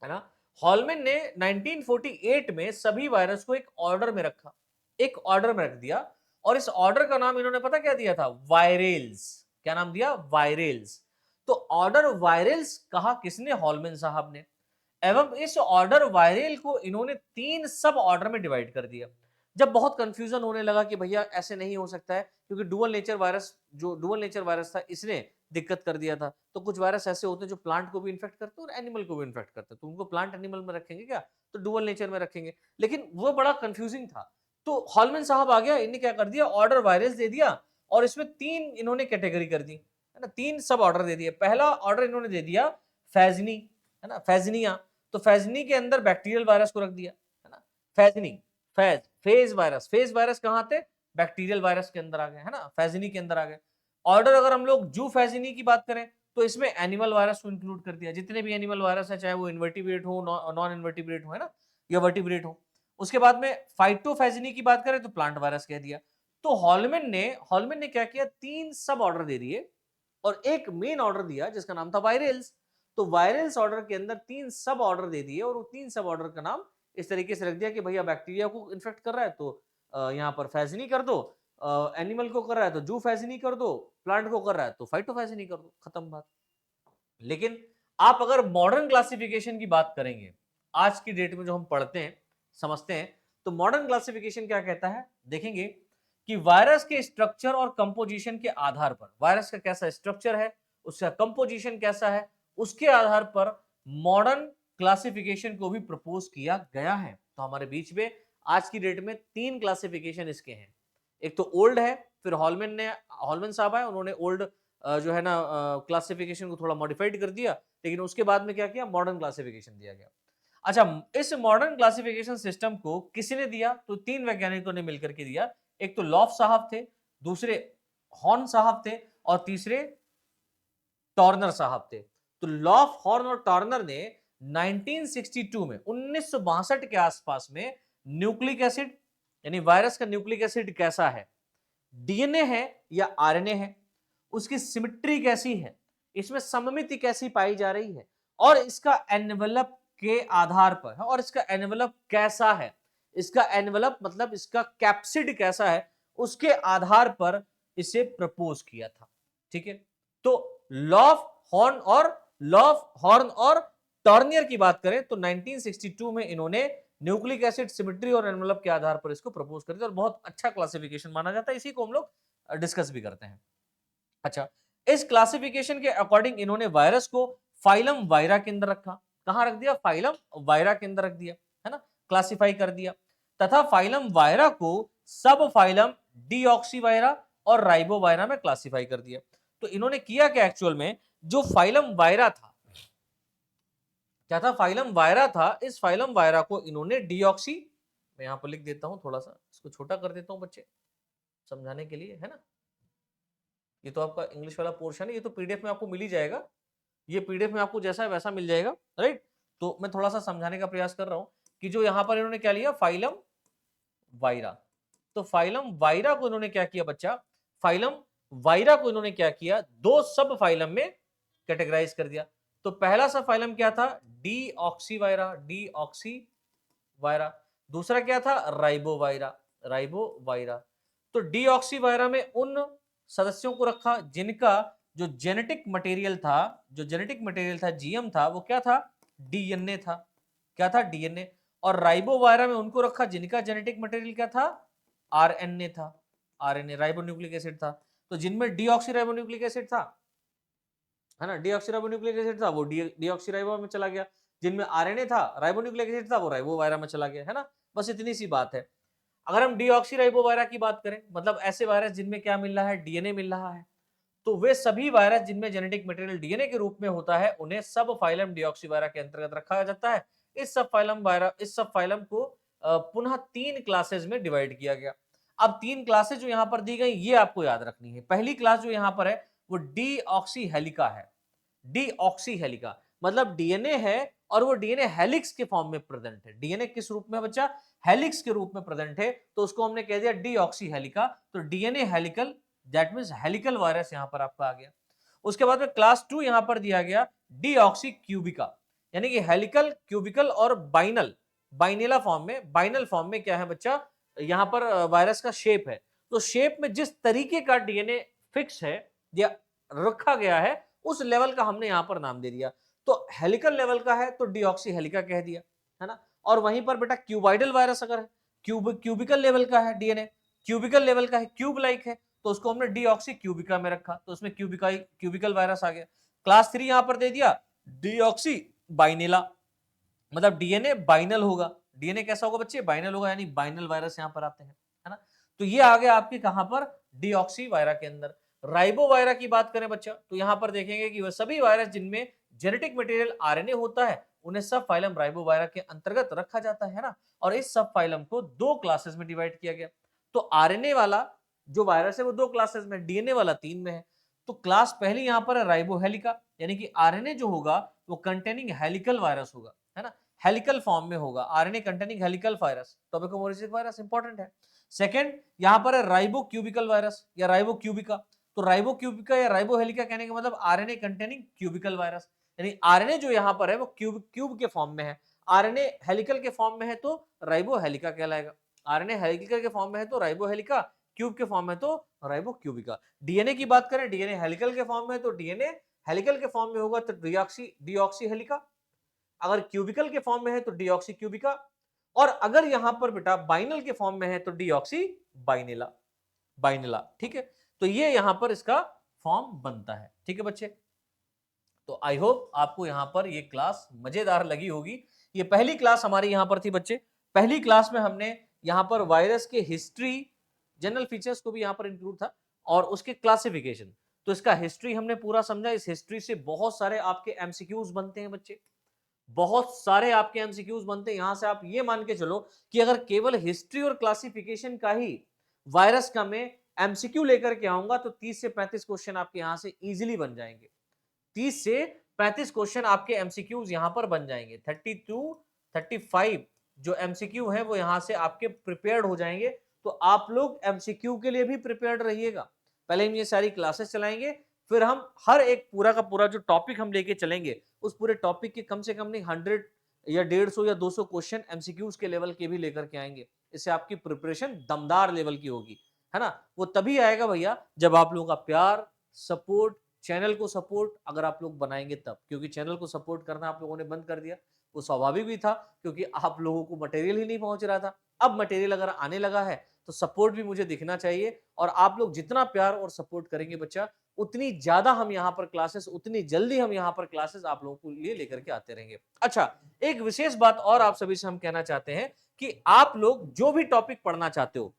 है ना। हॉलमैन ने 1948 में सभी वायरस को एक ऑर्डर में रखा, एक ऑर्डर में रख दिया। और इस ऑर्डर का नाम इन्होंने पता क्या दिया था? वायरेल्स। क्या नाम दिया? वायरेल्स। तो ऑर्डर वायरेल्स कहा किसने? हॉलमैन साहब ने। एवं इस ऑर्डर वायरल को इन्होंने 3 सब ऑर्डर में डिवाइड कर दिया। जब बहुत कंफ्यूजन होने लगा कि भैया ऐसे नहीं हो सकता है, क्योंकि डुअल नेचर वायरस, जो डुअल नेचर वायरस था इसने दिक्कत कर दिया था। तो कुछ वायरस ऐसे होते हैं जो प्लांट को भी इन्फेक्ट करते हैं और एनिमल को भी इन्फेक्ट करते हैं, तो उनको प्लांट एनिमल में रखेंगे क्या? तो डुअल नेचर में रखेंगे। लेकिन वो बड़ा कंफ्यूजिंग था। तो हॉलमैन साहब आ गया, इन्हें क्या कर दिया? ऑर्डर वायरस दे दिया। और इसमें 3 इन्होंने कैटेगरी कर दी, है ना, 3 सब ऑर्डर दे दिए। पहला ऑर्डर इन्होंने दे दिया फैजनी, है ना, फैजनिया। तो फैजनी के अंदर बैक्टीरियल वायरस को रख दिया, है ना। फैजनी, फेज वायरस, फेज वायरस कहां थे? बैक्टीरियल वायरस के अंदर आ गए, है ना, फैजनी के अंदर आ गए। ऑर्डर अगर हम लोग जू फैजनी की बात करें तो इसमें एनिमल वायरस को इंक्लूड कर दिया। जितने भी एनिमल वायरस है, चाहे वो इन्वर्टिब्रेट हो, नॉन इन्वर्टिब्रेट हो, है ना, या वर्टिब्रेट हो। उसके बाद में फाइटोफैजनी की बात करें तो प्लांट वायरस कह दिया। तो हॉलमैन ने क्या किया? 3 सब ऑर्डर दे दिए और एक मेन ऑर्डर दिया जिसका नाम था वायरल्स। तो वायरल्स ऑर्डर के अंदर 3 सब ऑर्डर दे दिए और वो 3 सब ऑर्डर का नाम इस तरीके से रख दिया कि भैया बैक्टीरिया को इन्फेक्ट कर रहा है तो यहाँ पर फैजनी कर दो, एनिमल को कर रहा है तो जू फैजनी कर दो, प्लांट को कर रहा है तो फाइटोफैजनी कर दो, खत्म बात। लेकिन आप अगर मॉडर्न क्लासिफिकेशन की बात करेंगे, आज की डेट में जो हम पढ़ते हैं समझते हैं, तो मॉडर्न क्लासिफिकेशन क्या कहता है देखेंगे कि वायरस के स्ट्रक्चर और कंपोजिशन के आधार पर, वायरस का कैसा स्ट्रक्चर है, उसका कंपोजिशन कैसा है, उसके आधार पर मॉडर्न क्लासिफिकेशन को भी प्रपोज किया गया है। तो हमारे बीच में आज की डेट में 3 क्लासिफिकेशन इसके हैं। एक तो ओल्ड है, फिर हॉलमैन साहब आए, उन्होंने ओल्ड जो है ना क्लासिफिकेशन को थोड़ा मॉडिफाइड कर दिया, लेकिन उसके बाद में क्या किया? मॉडर्न क्लासिफिकेशन दिया गया। अच्छा, इस मॉडर्न क्लासिफिकेशन सिस्टम को किसने दिया? तो 3 वैज्ञानिकों ने मिलकर के दिया। एक तो लॉफ साहब थे, दूसरे हॉर्न साहब थे और तीसरे टॉर्नर साहब थे। तो लॉफ, हॉर्न और टॉर्नर ने 1962 में 1962 के आसपास में न्यूक्लिक एसिड, यानी वायरस का न्यूक्लिक एसिड कैसा है, डीएनए है या आरएनए है, उसकी सिमेट्री कैसी है, इसमें सममिति कैसी पाई जा रही है, और इसका एनवेलप के आधार पर, और इसका एनवेलप कैसा है, इसका एनवेलप मतलब इसका कैप्सिड कैसा है, उसके आधार पर इसे प्रपोज किया था। ठीक है, तो लॉ ऑफ हॉर्न और टॉर्नियर की बात करें तो 1962 में इन्होंने न्यूक्लिक एसिड सिमेट्री और एनवेलप के आधार पर इसको प्रपोज कर दिया, और बहुत अच्छा क्लासिफिकेशन माना जाता है, इसी को हम लोग डिस्कस भी करते हैं। अच्छा, इस क्लासिफिकेशन के अकॉर्डिंग इन्होंने वायरस को फाइलम वायरा के अंदर रखा। कहां रख दिया? फाइलम वायरा के अंदर रख दिया, है ना, क्लासिफाई कर दिया, तथा फाइलम वायरा को सब फाइलम डीऑक्सीवायरा और राइबोवायरा में क्लासिफाई कर दिया। तो इन्होंने किया क्या एक्चुअल में, जो फाइलम वायरा था, क्या था? फाइलम वायरा था। इस फाइलम वायरा को इन्होंने डीऑक्सी, मैं यहां पर लिख देता हूं, थोड़ा सा इसको छोटा कर देता हूं बच्चे समझाने के लिए, है ना। ये तो आपका इंग्लिश वाला पोर्शन है, ये तो पीडीएफ में आपको मिल ही जाएगा, ये पीडीएफ में आपको जैसा है वैसा मिल जाएगा, राइट। तो मैं थोड़ा सा समझाने का प्रयास कर रहा हूं कि जो यहां पर इन्होंने क्या लिया, फाइलम वायरा। तो फाइलम वायरा को इन्होंने क्या किया बच्चा, फाइलम वायरा को इन्होंने क्या किया, दो सब फाइलम में कैटेगराइज कर दिया। तो पहला सब फाइलम क्या था? डीऑक्सीवायरा, डीऑक्सीवायरा। दूसरा क्या था? राइबोवायरा, राइबोवायरा। तो डीऑक्सीवायरा में उन सदस्यों को रखा जिनका जो जेनेटिक मटेरियल था, जो जेनेटिक मटेरियल था, जीएम था, वो क्या था? डीएनए था। क्या था? डीएनए। और राइबोवायरा में उनको रखा जिनका जेनेटिक मटेरियल क्या था? आरएनए था, आरएनए, राइबोन्यूक्लिक एसिड था। तो जिनमें डीऑक्सीराइबोन्यूक्लिक एसिड था, है ना, डीऑक्सीराइबोन्यूक्लिक एसिड था, वो डीऑक्सीराइबो में चला गया। जिनमें आरएनए था, राइबोन्यूक्लिक एसिड था, वो राइबोवायरा में चला गया, है ना। बस इतनी सी बात है। अगर हम डीऑक्सीराइबोवायरा की बात करें, मतलब ऐसे वायरस जिनमें क्या मिल रहा है? डीएनए मिल रहा है, तो वे सभी वायरस जिनमें जेनेटिक मटेरियल डीएनए के रूप में होता है, उन्हें सब फाइलम डीऑक्सीवायरा के अंतर्गत रखा जाता है। इस सब फाइलम को पुनः 3 क्लासेस में डिवाइड किया गया। अब 3 क्लासेस जो यहां पर दी गई, ये आपको याद रखनी है। पहली क्लास जो यहां पर है, वो डीऑक्सी हेलिका है। डीऑक्सी हेलिका मतलब डीएनए है, और वो डीएनए हेलिक्स के फॉर्म में प्रेजेंट है। डीएनए किस रूप में बच्चा? हेलिक्स के रूप में प्रेजेंट है, तो उसको हमने कह दिया डीऑक्सी हेलिका। तो DNA helical, that means helical virus यहां पर आपका आ गया। उसके बाद में क्लास 2 यहां पर दिया गया डीऑक्सी क्यूबिका, यानी कि हेलिकल, क्यूबिकल और बाइनल, बाइनेला फॉर्म में। बाइनल फॉर्म में क्या है बच्चा? यहां पर वायरस का शेप है, तो शेप में जिस तरीके का डीएनए फिक्स है या रखा गया है, उस लेवल का हमने यहां पर नाम दे दिया। तो हेलिकल लेवल का है तो डीऑक्सी हेलिका कह दिया, है ना। और वहीं पर बेटा क्यूबाइडल वायरस अगर है, क्यूबिकल लेवल का है डीएनए, क्यूबिकल लेवल का है, क्यूब लाइक है, तो उसको हमने डीऑक्सी क्यूबिका में रखा, तो उसमें क्यूबिकल वायरस आ गया। क्लास 3 यहां पर दे दिया डीऑक्सी बाइनेला, मतलब डीएनए बाइनल होगा। डीएनए कैसा होगा बच्चे? बाइनल होगा, यानी बाइनल वायरस यहां पर आते हैं, है ना। तो ये आ गया आपके कहां पर? डीऑक्सी वायरा के अंदर। राइबोवायरा की बात करें बच्चा, तो यहां पर देखेंगे कि वह सभी वायरस जिनमें जेनेटिक मटेरियल आरएनए होता है, उन्हें सब फाइलम राइबोवायरा के अंतर्गत रखा जाता है ना। और इस सब फाइलम को 2 क्लासेस में डिवाइड किया गया। तो आरएनए वाला जो वायरस है वो 2 क्लासेस में, डीएनए वाला 3 में है। तो क्लास पहली यहां पर है राइबोहेलिका, यानी कि आरएनए जो होगा वो कंटेनिंग हेलिकल वायरस होगा, है ना, हेलिकल फॉर्म में होगा। RNA containing helical virus, tobacco mosaic virus, important है। सेकंड यहां पर है राइबोक्यूबिकल वायरस या राइबोक्यूबिका। तो राइबोक्यूबिका या राइबोहेलिका कहने का मतलब आरएनए कंटेनिंग क्यूबिकल वायरस, यानी आरएनए जो यहां पर है वो क्यूब के फॉर्म में है। आरएनए हेलिकल के फॉर्म में है तो राइबोहेलिका कहलाएगा। आरएनए हेलिकल के फॉर्म में है तो राइबोहेलिका, क्यूब के फॉर्म में तो राइबोक्यूबिका। डीएनए की बात करें, डीएनए हेलिकल के फॉर्म में है तो डीएनए हेलिकल के फॉर्म में होगा तो डीऑक्सी हेलिका। अगर क्यूबिकल के फॉर्म में है तो डीऑक्सी क्यूबिका, और अगर यहां पर बेटा बाइनल के फॉर्म में है तो डीऑक्सी बाइनेला, बाइनेला, ठीक है। तो ये यहां पर इसका फॉर्म बनता है, ठीक है बच्चे। तो आई होप आपको यहां पर ये क्लास मजेदार लगी होगी। ये पहली क्लास हमारी यहां पर थी बच्चे। पहली क्लास में हमने यहां पर वायरस के हिस्ट्री, जनरल फीचर्स को भी यहां पर इंक्लूड था, और उसके क्लासिफिकेशन। तो इसका हिस्ट्री हमने पूरा समझा। इस हिस्ट्री से बहुत सारे आपके एमसीक्यूज बनते हैं बच्चे, बहुत सारे आपके एमसीक्यूज बनते हैं। यहां से आप ये मान के चलो कि अगर केवल हिस्ट्री और क्लासिफिकेशन का ही वायरस का मैं एमसीक्यू लेकर के आऊंगा तो 30 से 35 क्वेश्चन आपके यहां से इजीली बन जाएंगे। 30 से 35 क्वेश्चन आपके एमसीक्यूज यहां पर बन जाएंगे। 32 35 जो एमसीक्यू है वो यहां से आपके प्रिपेयर्ड हो जाएंगे। तो आप लोग एमसीक्यू के लिए भी प्रिपेयर्ड रहिएगा। पहले हम ये सारी क्लासेस चलाएंगे, फिर हम हर एक पूरा का पूरा जो टॉपिक हम लेके चलेंगे, उस पूरे टॉपिक के कम से कम नहीं 100 या 150 या 200 क्वेश्चन एमसीक्यूज के लेवल के भी लेकर के आएंगे। इससे आपकी प्रिपरेशन दमदार लेवल की होगी, है ना। वो तभी आएगा भैया जब आप लोगों का प्यार, सपोर्ट, चैनल को सपोर्ट अगर आप लोग बनाएंगे तब, क्योंकि चैनल को सपोर्ट करना आप लोगों ने बंद कर दिया। वो स्वाभाविक भी था, क्योंकि आप लोगों को मटेरियल ही नहीं पहुंच रहा था। अब मटेरियल अगर आने लगा है तो सपोर्ट भी मुझे दिखना चाहिए, और आप लोग जितना प्यार और सपोर्ट करेंगे बच्चा, उतनी ज्यादा हम यहाँ पर क्लासेस, उतनी जल्दी हम यहाँ पर क्लासेस आप लोगों के लिए लेकर के आते रहेंगे। अच्छा, एक विशेष बात और आप सभी से हम कहना चाहते हैं कि आप लोग जो भी टॉपिक पढ़ना चाहते हो,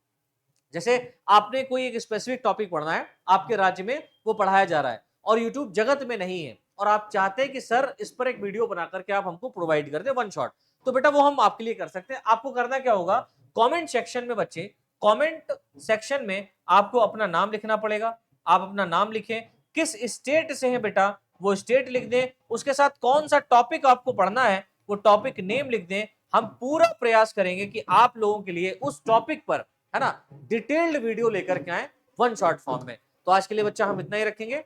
जैसे आपने कोई एक स्पेसिफिक टॉपिक पढ़ना है, आपके राज्य में वो पढ़ाया जा रहा है और यूट्यूब जगत में नहीं है, और आप चाहते हैं कि सर इस पर एक वीडियो बना करके आप हमको प्रोवाइड कर दे वन शॉट, तो बेटा वो हम आपके लिए कर सकते हैं। आपको करना क्या होगा, कमेंट सेक्शन में बच्चे, कमेंट सेक्शन में आपको अपना नाम लिखना पड़ेगा। आप अपना नाम लिखें, किस स्टेट से है बेटा वो स्टेट लिख दें, उसके साथ कौन सा टॉपिक आपको पढ़ना है वो टॉपिक नेम लिख दें। हम पूरा प्रयास करेंगे कि आप लोगों के लिए उस टॉपिक पर, है ना, डिटेल्ड वीडियो लेकर के आए वन शॉट फॉर्म में। तो आज के लिए बच्चा हम इतना ही रखेंगे।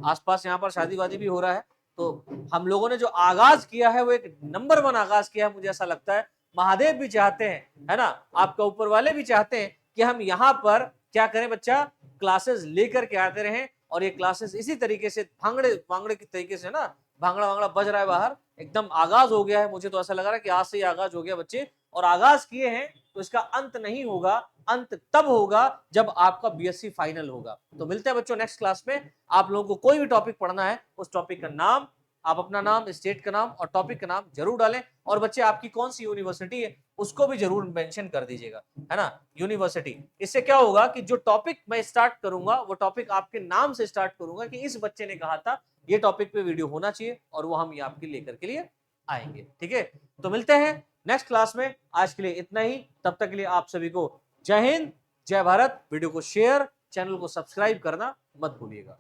आसपास यहाँ पर शादी वादी भी हो रहा है, तो हम लोगों ने जो आगाज किया है वो एक नंबर 1 आगाज किया है, मुझे ऐसा लगता है। महादेव भी चाहते हैं, है ना, आपका ऊपर वाले भी चाहते हैं कि हम यहाँ पर क्या करें बच्चा, क्लासेस लेकर के आते रहें, और ये क्लासेस इसी तरीके से भांगड़े भांगड़े के तरीके से ना, भांगड़ा भांगड़ा बज रहा है बाहर, एकदम आगाज हो गया है। मुझे तो ऐसा लग रहा है कि आज से ही आगाज हो गया बच्चे, और आगाज किए हैं तो इसका अंत नहीं होगा। अंत तब होगा जब आपका बीएससी फाइनल होगा। तो मिलते हैं बच्चों नेक्स्ट क्लास में। आप लोगों को कोई भी टॉपिक पढ़ना है, उस टॉपिक का नाम, आप अपना नाम, स्टेट का नाम और टॉपिक का नाम जरूर डालें, और बच्चे आपकी कौन सी यूनिवर्सिटी है उसको भी जरूर मेंशन कर दीजिएगा, है ना, यूनिवर्सिटी। इससे क्या होगा कि जो टॉपिक मैं स्टार्ट करूंगा वो टॉपिक आपके नाम से स्टार्ट करूंगा कि इस बच्चे ने कहा था ये टॉपिक पे वीडियो होना चाहिए, और वो हम ये आपके लेकर के लिए आएंगे। ठीक है, तो मिलते हैं नेक्स्ट क्लास में। आज के लिए इतना ही, तब तक के लिए आप सभी को जय हिंद, जय भारत। वीडियो को शेयर, चैनल को सब्सक्राइब करना मत भूलिएगा।